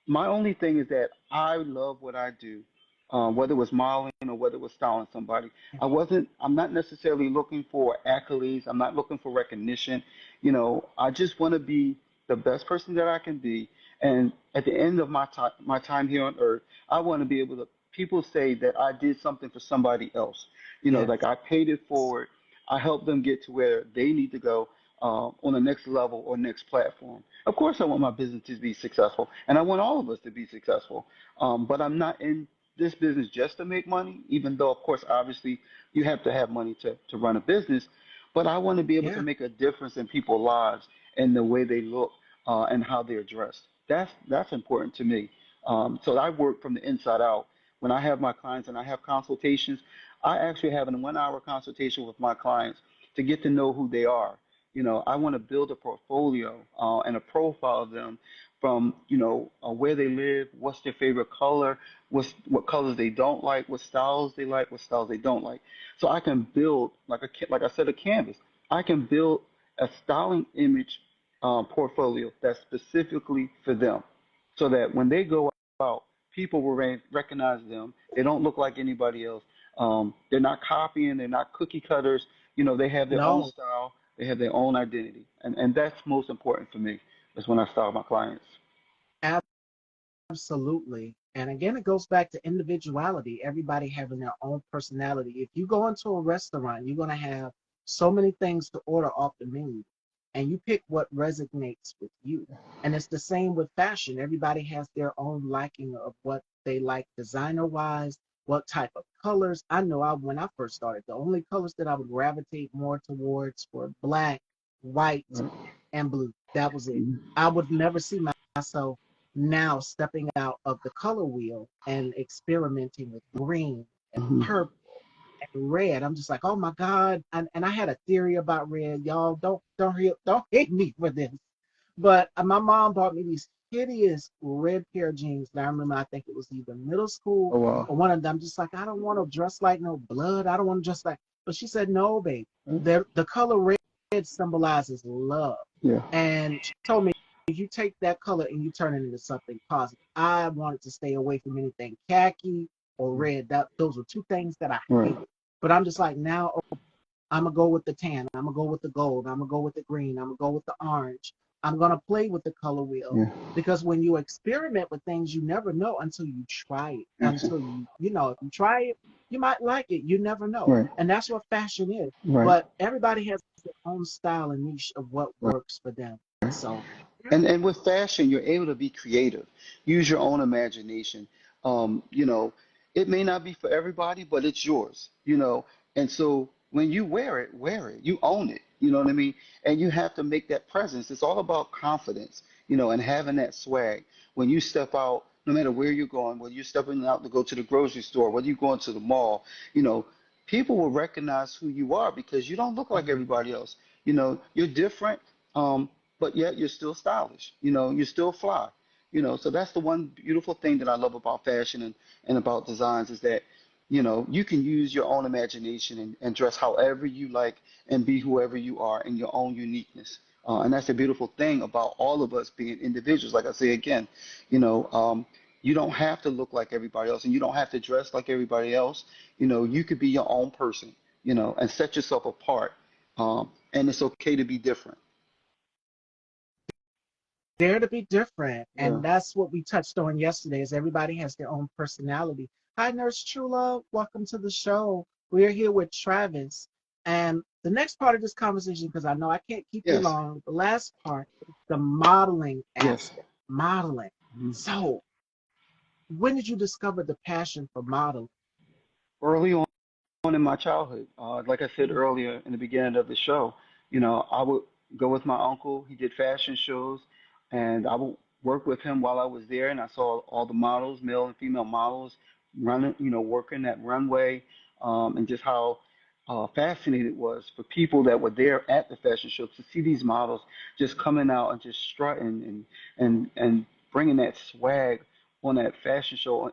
My only thing is that I love what I do, whether it was modeling or whether it was styling somebody. I'm not necessarily looking for accolades. I'm not looking for recognition. I just want to be the best person that I can be. And at the end of my time here on earth, I want to be able to, people say that I did something for somebody else. Yes. Like I paid it forward. I helped them get to where they need to go. on the next level or next platform. Of course, I want my business to be successful, and I want all of us to be successful. But I'm not in this business just to make money, even though, of course, obviously, you have to have money to run a business. But I want to be able to Yeah. make a difference in people's lives and the way they look and how they're dressed. That's important to me. So I work from the inside out. When I have my clients and I have consultations, I actually have a 1 hour consultation with my clients to get to know who they are. I want to build a portfolio and a profile of them from, where they live, what's their favorite color, what colors they don't like, what styles they don't like. So I can build, like I said, a canvas. I can build a styling image portfolio that's specifically for them so that when they go out, people will recognize them. They don't look like anybody else. They're not copying. They're not cookie cutters. They have their own No, style. They have their own identity, and that's most important for me. Is when I style my clients. absolutely. And again, it goes back to individuality, everybody having their own personality. If you go into a restaurant, you're going to have so many things to order off the menu, and you pick what resonates with you. And it's the same with fashion. Everybody has their own liking of what they like designer wise, what type of colors. I know when I first started, the only colors that I would gravitate more towards were black, white, Right. and blue. That was it. Mhm. I would never see myself now stepping out of the color wheel and experimenting with green and Mhm. purple and red. I'm just like, oh my God. And I had a theory about red. Y'all don't hate me for this. But my mom bought me these hideous red pair of jeans. And I remember I think it was either middle school Oh wow. or one of them. Just like, I don't want to dress like no blood. I don't want to dress like, but she said, no, babe. Right. The color red symbolizes love. Yeah. And she told me, if you take that color and you turn it into something positive, I wanted to stay away from anything khaki or red. Those were two things that I Right. hated. But I'm just like, now I'm gonna go with the tan. I'm gonna go with the gold. I'm gonna go with the green. I'm gonna go with the orange. I'm gonna play with the color wheel Yeah. because when you experiment with things, you never know until you try it. Gotcha. Until if you try it, you might like it. You never know, Right. and that's what fashion is. Right. But everybody has their own style and niche of what Right. works for them. So And with fashion, you're able to be creative, use your own imagination. Um, you know, it may not be for everybody, but it's yours. And so when you wear it. You own it. You know what I mean? And you have to make that presence. It's all about confidence, and having that swag. When you step out, no matter where you're going, whether you're stepping out to go to the grocery store, whether you're going to the mall, you know, people will recognize who you are because you don't look like everybody else. You're different. Um, but yet you're still stylish. You're still fly. So that's the one beautiful thing that I love about fashion and about designs is that, you can use your own imagination and dress however you like and be whoever you are in your own uniqueness. And that's the beautiful thing about all of us being individuals. Like I say again, you know, um, you don't have to look like everybody else and you don't have to dress like everybody else. You could be your own person, and set yourself apart. And it's okay to be different. dare to be different. Yeah. And that's what we touched on yesterday is everybody has their own personality. Hi, Nurse Trula. Welcome to the show. We're here with Travis. And the next part of this conversation, because I know I can't keep you Yes. long, the last part is the modeling Yes. aspect. Modeling. Mhm. So when did you discover the passion for modeling? Early on in my childhood, like I said earlier in the beginning of the show, I would go with my uncle. He did fashion shows, and I would work with him while I was there. And I saw all the models, male and female models, running, working that runway, and just how fascinating it was for people that were there at the fashion show to see these models just coming out and just strutting and bringing that swag on that fashion show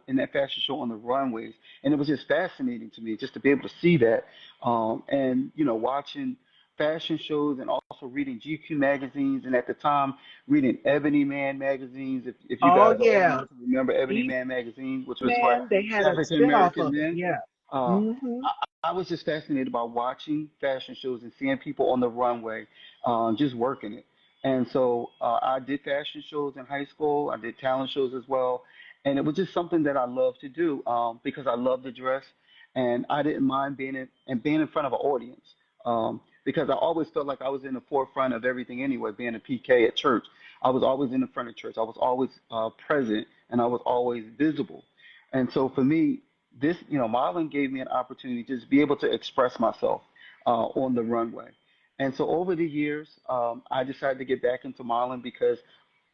on the runways, and it was just fascinating to me just to be able to see that, and watching fashion shows and also reading GQ magazines, and at the time reading Ebony Man magazines. If you Oh, guys are old yeah. enough to remember Ebony E Man magazine, which was for Man, they had a African spinoff American of it. men, Yeah. uh, Hmm. I was just fascinated by watching fashion shows and seeing people on the runway, just working it. And so I did fashion shows in high school. I did talent shows as well, and it was just something that I loved to do because I love to dress, and I didn't mind being in front of an audience. because I always felt like I was in the forefront of everything anyway, being a PK at church. I was always in the front of church. I was always present, and I was always visible. And so for me, this, modeling gave me an opportunity to just be able to express myself on the runway. And so over the years, I decided to get back into modeling because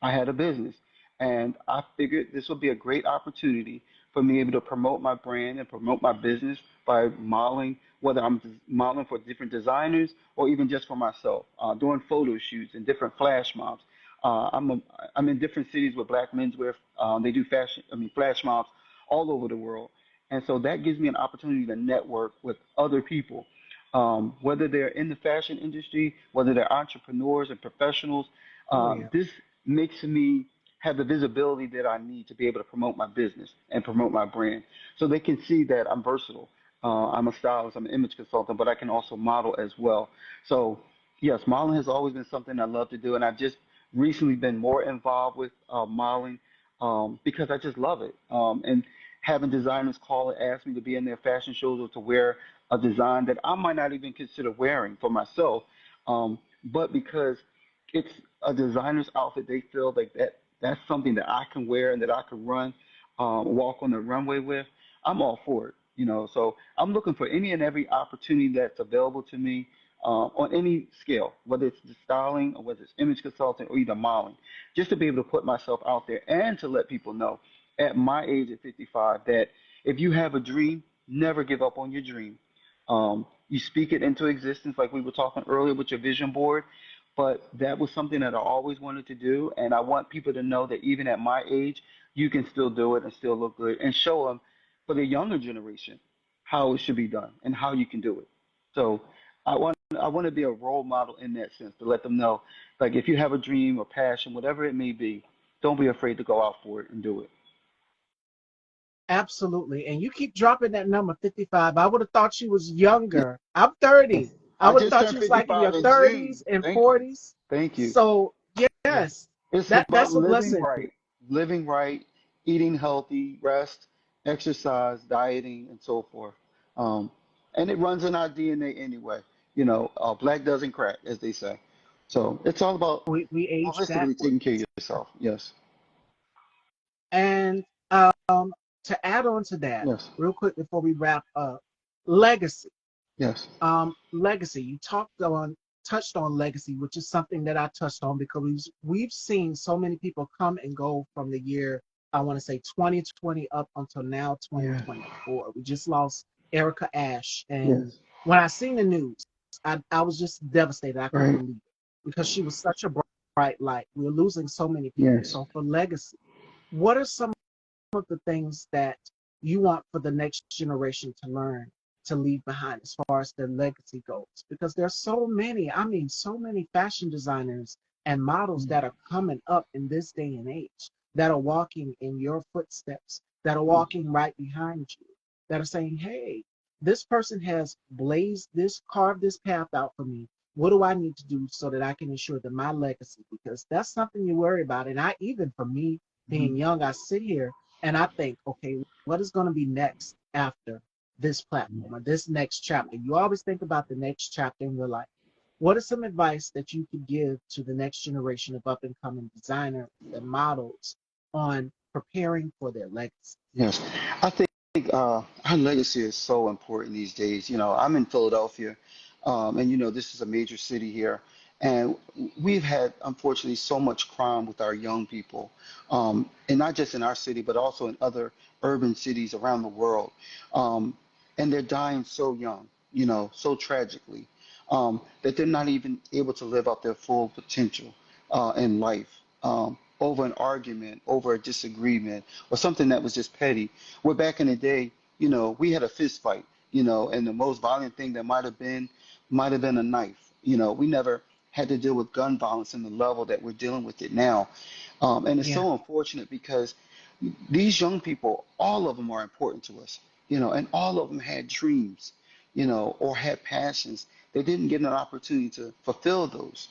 I had a business. And I figured this would be a great opportunity for me able to promote my brand and promote my business by modeling, whether I'm modeling for different designers or even just for myself, doing photo shoots and different flash mobs. I'm in different cities with Black Menswear. They do flash mobs all over the world. And so that gives me an opportunity to network with other people, whether they're in the fashion industry, whether they're entrepreneurs and professionals. Oh yeah. This makes me have the visibility that I need to be able to promote my business and promote my brand. So they can see that I'm versatile. I'm a stylist, I'm an image consultant, but I can also model as well. So, yes, modeling has always been something I love to do, and I've just recently been more involved with modeling because I just love it. And having designers call and ask me to be in their fashion shows or to wear a design that I might not even consider wearing for myself, but because it's a designer's outfit, they feel like that's something that I can wear and that I can run, walk on the runway with. I'm all for it, So I'm looking for any and every opportunity that's available to me on any scale, whether it's the styling or whether it's image consulting or even modeling, just to be able to put myself out there and to let people know at my age at 55 that if you have a dream, never give up on your dream. You speak it into existence, like we were talking earlier with your vision board. But that was something that I always wanted to do, and I want people to know that even at my age, you can still do it and still look good, and show them for the younger generation how it should be done and how you can do it. So I want to be a role model in that sense to let them know, like if you have a dream or passion, whatever it may be, don't be afraid to go out for it and do it. Absolutely. And you keep dropping that number 55. I would have thought you was younger. I'm 30. I I would have just thought turned you was like in your 55 in 30s June. and Thank you. 40s. Thank you. So Yeah. yes, It's about that's a blessing. living right, eating healthy, rest, exercise, dieting, and so forth. Um, and it runs in our DNA anyway. Black doesn't crack, as they say. So it's all about We age holistically taking backwards. care of yourself. Yes. And to add on to that, Yes. real quick before we wrap up, legacy. Yes. Legacy. You touched on legacy, which is something that I touched on because we've seen so many people come and go from the year I want to say 2020 up until now Yes. 2024. We just lost Erica Ash, and Yes. when I seen the news, I was just devastated. I couldn't Right. believe it because she was such a bright light. We're losing so many people. Yes. So for legacy, what are some of the things that you want for the next generation to learn to leave behind as far as their legacy goes? Because there's so many, I mean, so many fashion designers and models that are coming up in this day and age that are walking in your footsteps, that are walking right behind you, that are saying, hey, this person has blazed this, carved this path out for me. What do I need to do so that I can ensure that my legacy, because that's something you worry about. And I, even for me being young, I sit here and I think, okay, what is going to be next after this platform or this next chapter? You always think about the next chapter in your life. What is some advice that you could give to the next generation of up and coming designers and models on preparing for their legacy? Yes. I think our legacy is so important these days. I'm in Philadelphia, and this is a major city here, and we've had unfortunately so much crime with our young people, and not just in our city, but also in other urban cities around the world, um, and they're dying so young, so tragically, that they're not even able to live out their full potential in life. Over an argument, over a disagreement, or something that was just petty. Where back in the day, we had a fist fight, and the most violent thing that might have been a knife. We never had to deal with gun violence in the level that we're dealing with it now. And it's Yeah, so unfortunate because these young people, all of them are important to us, and all of them had dreams, or had passions. They didn't get an opportunity to fulfill those.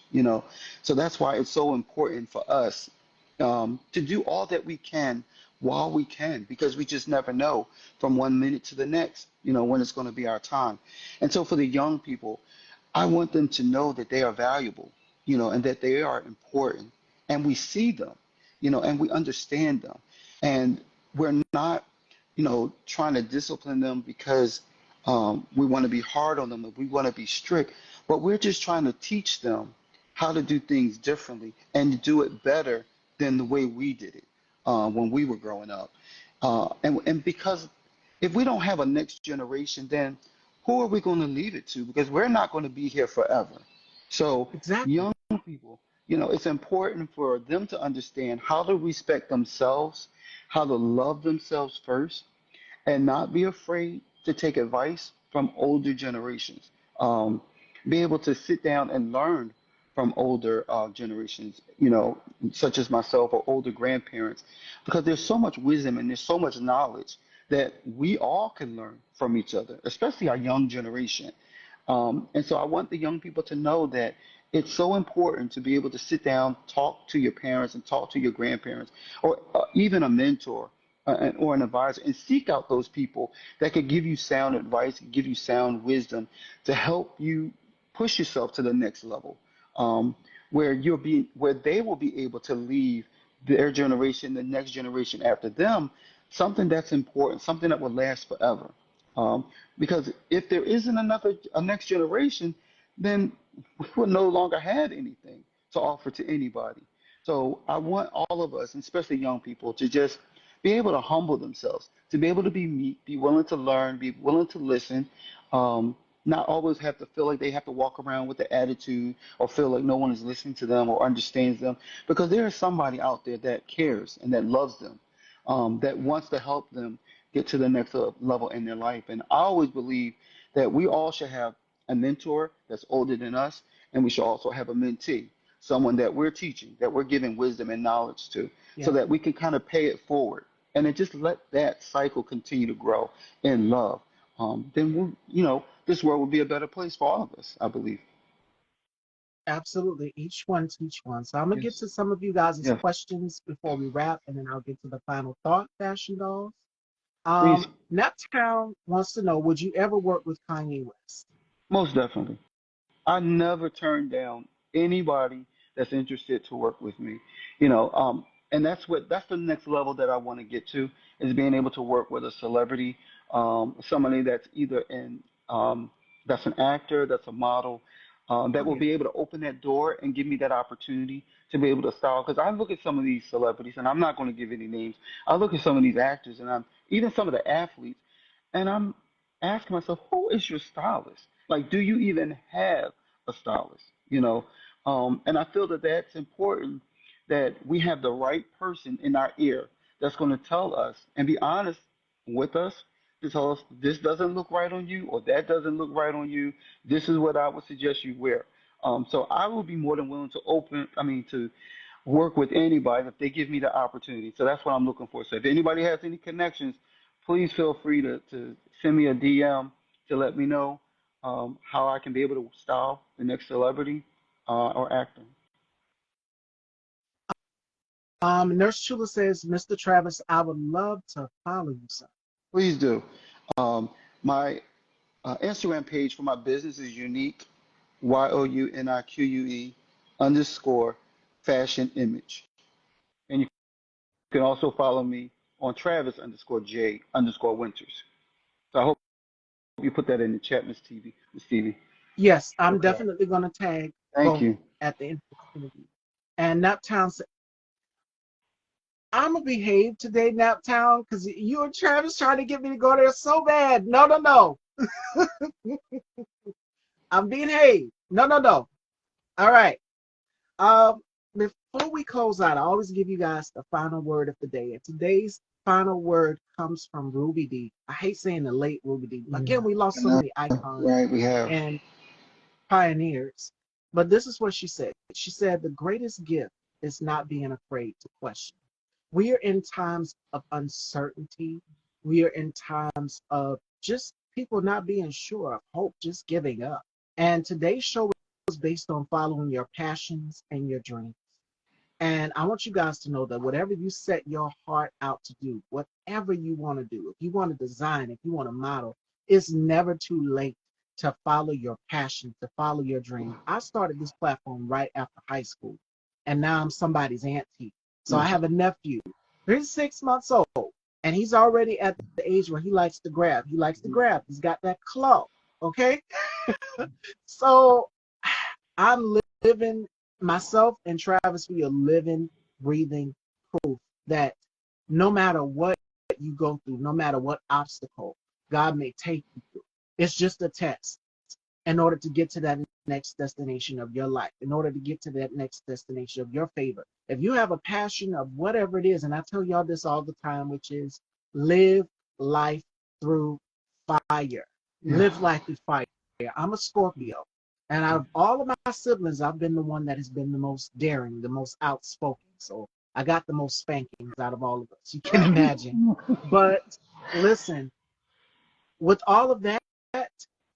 So that's why it's so important for us to do all that we can while we can, because we just never know from one minute to the next, when it's going to be our time. And so for the young people, I want them to know that they are valuable, and that they are important, and we see them, and we understand them, and we're not, trying to discipline them because we want to be hard on them, and we want to be strict, but we're just trying to teach them how to do things differently and do it better than the way we did it when we were growing up. And because if we don't have a next generation, then who are we going to leave it to? Because we're not going to be here forever. So Exactly. young people, it's important for them to understand how to respect themselves, how to love themselves first, and not be afraid to take advice from older generations. Be able to sit down and learn from older generations, such as myself or older grandparents, because there's so much wisdom and there's so much knowledge that we all can learn from each other, especially our young generation. And so I want the young people to know that it's so important to be able to sit down, talk to your parents and talk to your grandparents, or even a mentor or an advisor, and seek out those people that could give you sound advice, give you sound wisdom to help you push yourself to the next level, where they will be able to leave their generation, the next generation after them, something that's important, something that will last forever. Um, because if there isn't a next generation, then we will no longer have anything to offer to anybody. So I want all of us, and especially young people, to just be able to humble themselves, to be able to be meek, be willing to learn, be willing to listen, not always have to feel like they have to walk around with the attitude or feel like no one is listening to them or understands them, because there is somebody out there that cares and that loves them, that wants to help them get to the next level in their life. And I always believe that we all should have a mentor that's older than us, and we should also have a mentee, someone that we're teaching, that we're giving wisdom and knowledge to, so Yeah, that we can kind of pay it forward and then just let that cycle continue to grow in love. Then this world will be a better place for all of us, I believe. absolutely. Each one teach one. So I'm gonna get Yes, to some of you guys' yes, questions before we wrap, and then I'll get to the final thought, Fashion Dolls. please, Naptown wants to know, would you ever work with Kanye West? most definitely. I never turn down anybody that's interested to work with me. And that's the next level that I want to get to, is being able to work with a celebrity, somebody that's either that's an actor, that's a model, that Oh will yeah. be able to open that door and give me that opportunity to be able to style. Because I look at some of these celebrities, and I'm not going to give any names. I look at some of these actors, and I'm even some of the athletes, and I'm asking myself, who is your stylist? Like, do you even have a stylist? And I feel that that's important, that we have the right person in our ear that's going to tell us and be honest with us, to tell us this doesn't look right on you or that doesn't look right on you. This is what I would suggest you wear. So I will be more than willing to to work with anybody if they give me the opportunity. So that's what I'm looking for. So if anybody has any connections, please feel free to send me a DM to let me know how I can be able to style the next celebrity or actor. Nurse Chula says, Mr. Travis, I would love to follow you, sir. Please do. My Instagram page for my business is unique, YOUNIQUE underscore fashion image. And you can also follow me on Travis underscore J underscore Winters. So I hope you put that in the chat, Miss TV, Miss TV. Yes, I'm Okay. definitely going to tag Thank both you. at the end of the interview. And Naptown said, I'm going to behave today, Naptown, because you and Travis trying to get me to go there so bad. No, no, no. I'm being behaved. No, no, no. All right. Um, Before we close out, I always give you guys the final word of the day. And today's final word comes from Ruby D. I hate saying the late Ruby D. Again, we lost I so know, many icons right? We have. and pioneers. But this is what she said. She said, the greatest gift is not being afraid to question. We are in times of uncertainty. We are in times of just people not being sure of hope, just giving up. And today's show is based on following your passions and your dreams. And I want you guys to know that whatever you set your heart out to do, whatever you want to do, if you want to design, if you want to model, it's never too late. to follow your passion, to follow your dream. I started this platform right after high school, and now I'm somebody's auntie. So I Mm. have a nephew. He's 6 months old, and he's already at the age where he likes to grab. He likes to grab. He's got that claw. Okay, so I'm living myself and Travis. We are living, breathing proof that no matter what you go through, no matter what obstacle God may take you through, it's just a test in order to get to that next destination of your life, in order to get to that next destination of your favor. If you have a passion of whatever it is, and I tell y'all this all the time, which is live life through fire. Yeah. Live life through fire. I'm a Scorpio. And out of all of my siblings, I've been the one that has been the most daring, the most outspoken. So I got the most spankings out of all of us. You can imagine. But listen, with all of that,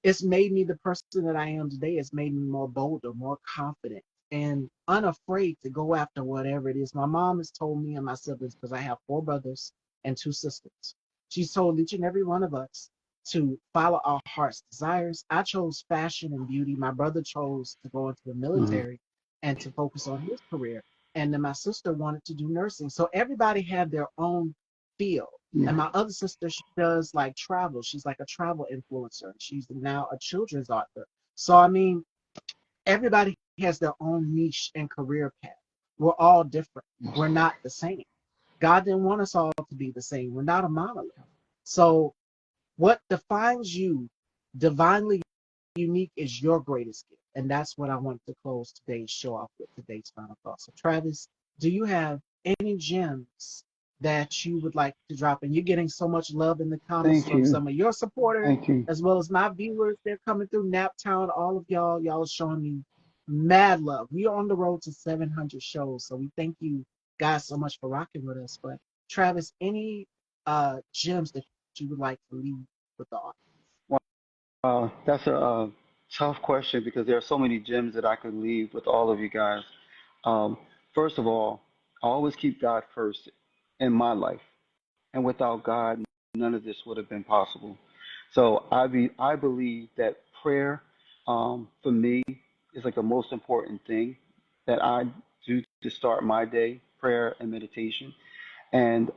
it's made me the person that I am today. It's made me more bolder, more confident, and unafraid to go after whatever it is. My mom has told me and my siblings, because I have 4 brothers and 2 sisters. She's told each and every one of us to follow our heart's desires. I chose fashion and beauty. My brother chose to go into the Mhm. military and to focus on his career. And then my sister wanted to do nursing. So everybody had their own field. Yeah. And my other sister, she does like travel. She's like a travel influencer. She's now a children's author. So, I mean, everybody has their own niche and career path. We're all different. We're not the same. God didn't want us all to be the same. We're not a monolith. So, what defines you divinely unique is your greatest gift. And that's what I want to close today's show off with, today's final thought. So, Travis, do you have any gems that you would like to drop? And you're getting so much love in the comments Thank from you. some of your supporters, Thank you. as well as my viewers. They're coming through Naptown. All of y'all, y'all are showing me mad love. We are on the road to 700 shows. So we thank you guys so much for rocking with us. But Travis, any gems that you would like to leave with the audience? That's a tough question because there are so many gems that I could leave with all of you guys. Um, First of all, I always keep God first in my life, and without God, none of this would have been possible. So I believe that prayer, for me, is like the most important thing that I do to start my day. Prayer and meditation, and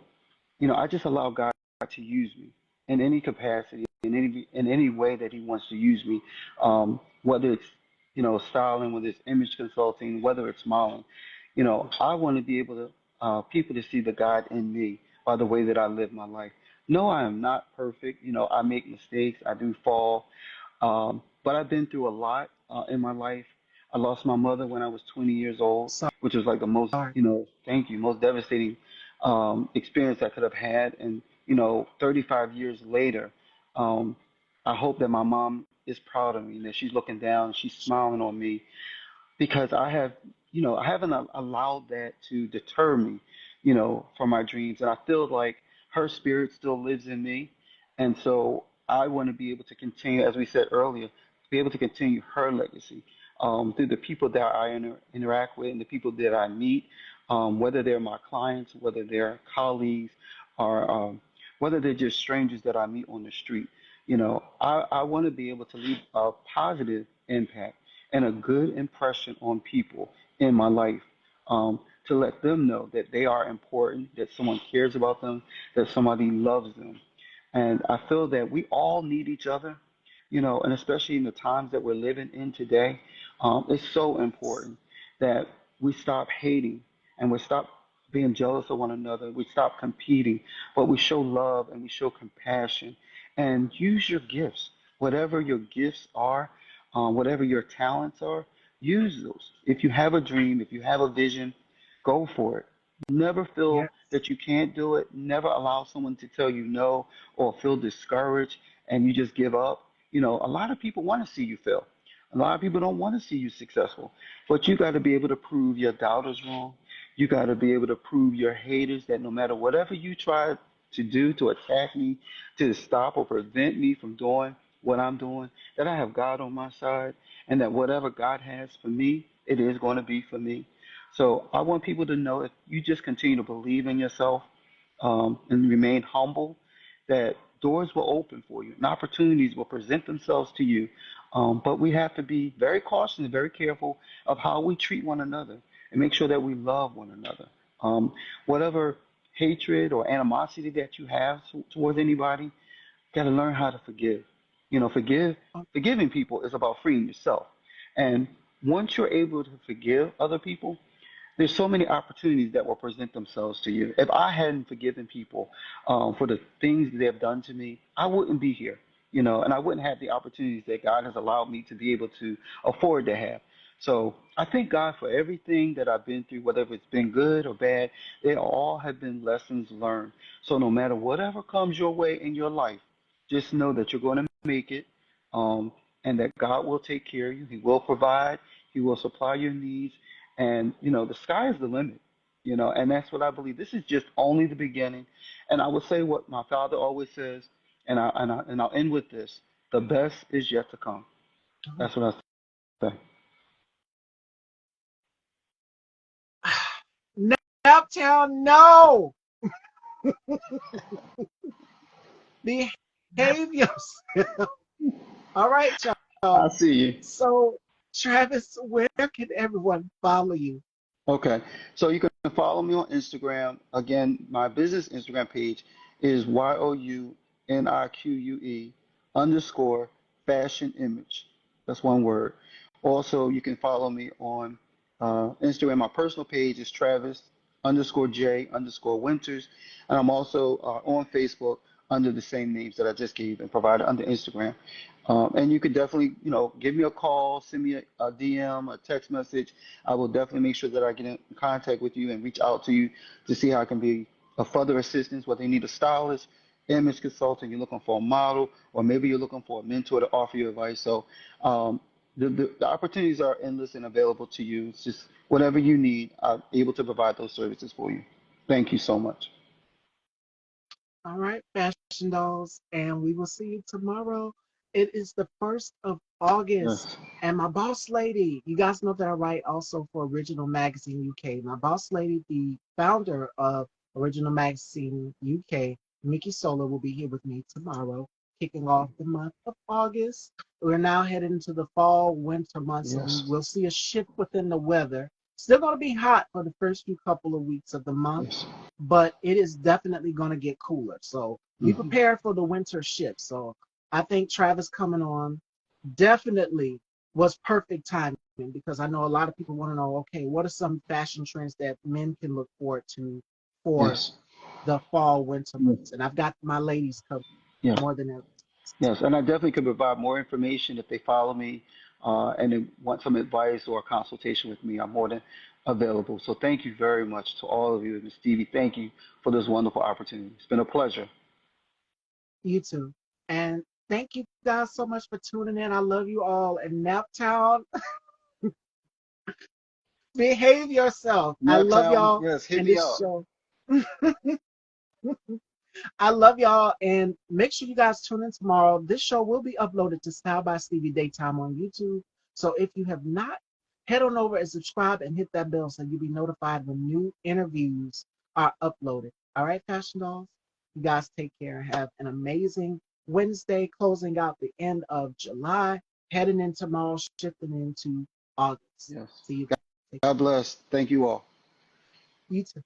I just allow God to use me in any capacity, in any way that He wants to use me. Whether it's styling, whether it's image consulting, whether it's modeling. I want to be able to people to see the God in me by the way that I live my life. No, I am not perfect. I make mistakes. I do fall. But I've been through a lot in my life. I lost my mother when I was 20 years old, which was like the most, Sorry. thank you, most devastating experience I could have had. And, 35 years later, um, I hope that my mom is proud of me and that she's looking down, she's smiling on me because I haven't allowed that to deter me, from my dreams. And I feel like her spirit still lives in me. And so I want to be able to continue, as we said earlier, to be able to continue her legacy through the people that I interact with and the people that I meet, whether they're my clients, whether they're colleagues, or whether they're just strangers that I meet on the street. I want to be able to leave a positive impact and a good impression on people in my life, to let them know that they are important, that someone cares about them, that somebody loves them. And I feel that we all need each other, and especially in the times that we're living in today, it's so important that we stop hating and we stop being jealous of one another. We stop competing, but we show love and we show compassion and use your gifts, whatever your gifts are, whatever your talents are, use those. If you have a dream, if you have a vision, go for it. Never Yeah. feel that you can't do it. Never allow someone to tell you no or feel discouraged and you just give up. A lot of people want to see you fail. A lot of people don't want to see you successful. But you got to be able to prove your doubters wrong. You got to be able to prove your haters that no matter whatever you try to do to attack me, to stop or prevent me from doing what I'm doing, that I have God on my side and that whatever God has for me, it is going to be for me. So I want people to know if you just continue to believe in yourself and remain humble, that doors will open for you and opportunities will present themselves to you. But we have to be very cautious and very careful of how we treat one another and make sure that we love one another. Whatever hatred or animosity that you have towards anybody, got to learn how to forgive. Forgiving people is about freeing yourself. And once you're able to forgive other people, there's so many opportunities that will present themselves to you. If I hadn't forgiven people for the things they have done to me, I wouldn't be here, and I wouldn't have the opportunities that God has allowed me to be able to afford to have. So I thank God for everything that I've been through, whether it's been good or bad. They all have been lessons learned. So no matter whatever comes your way in your life, just know that you're going to make it, and that God will take care of you. He will provide. He will supply your needs, and the sky is the limit. And that's what I believe. This is just only the beginning. And I will say what my father always says, and I'll end with this: the best is yet to come. That's what I say. Naptown, no! Behave yourself. All right, I y'all. see you. So, Travis, where can everyone follow you? Okay, so you can follow me on Instagram. Again, my business Instagram page is YOUNIQUE underscore fashion image. That's one word. Also, you can follow me on Instagram. My personal page is Travis underscore J underscore Winters. And I'm also on Facebook under the same names that I just gave and provided under Instagram. And you could definitely, give me a call, send me a DM, a text message. I will definitely make sure that I get in contact with you and reach out to you to see how I can be of further assistance, whether you need a stylist, image consultant, you're looking for a model, or maybe you're looking for a mentor to offer you advice. So the opportunities are endless and available to you. It's just whatever you need, I'm able to provide those services for you. Thank you so much. All right, Fashion Dolls, and we will see you tomorrow. It is the 1st of August. Yes. And my boss lady, you guys know that I write also for Original Magazine UK. My boss lady, the founder of Original Magazine UK, Mickey Sola, will be here with me tomorrow, kicking off the month of August. We're now heading into the fall, winter months, so we Yes. will see a shift within the weather. Still going to be hot for the first few couple of weeks of the month, Yes. but it is definitely going to get cooler. So be Hmm. prepared for the winter shift. So I think Travis coming on definitely was perfect timing, because I know a lot of people want to know, okay, what are some fashion trends that men can look forward to for Yes. the fall, winter Yes. months? And I've got my ladies covered Yes. more than ever. Yes, and I definitely could provide more information if they follow me and they want some advice or a consultation with me. I'm more than available. So thank you very much to all of you. Ms. Stevie, thank you for this wonderful opportunity. It's been a pleasure. You too. And thank you guys so much for tuning in. I love you all. And Naptown, behave yourself. I love Naptown, y'all yes, hit and me this up. show. I love y'all, and make sure you guys tune in tomorrow. This show will be uploaded to Style by Stevie Daytime on YouTube. So if you have not, head on over and subscribe and hit that bell so you'll be notified when new interviews are uploaded. All right, Fashion Dolls? You guys take care and have an amazing Wednesday, closing out the end of July, heading in tomorrow, shifting into August. Yes. See you guys. Take God bless. Thank you all. care. You too.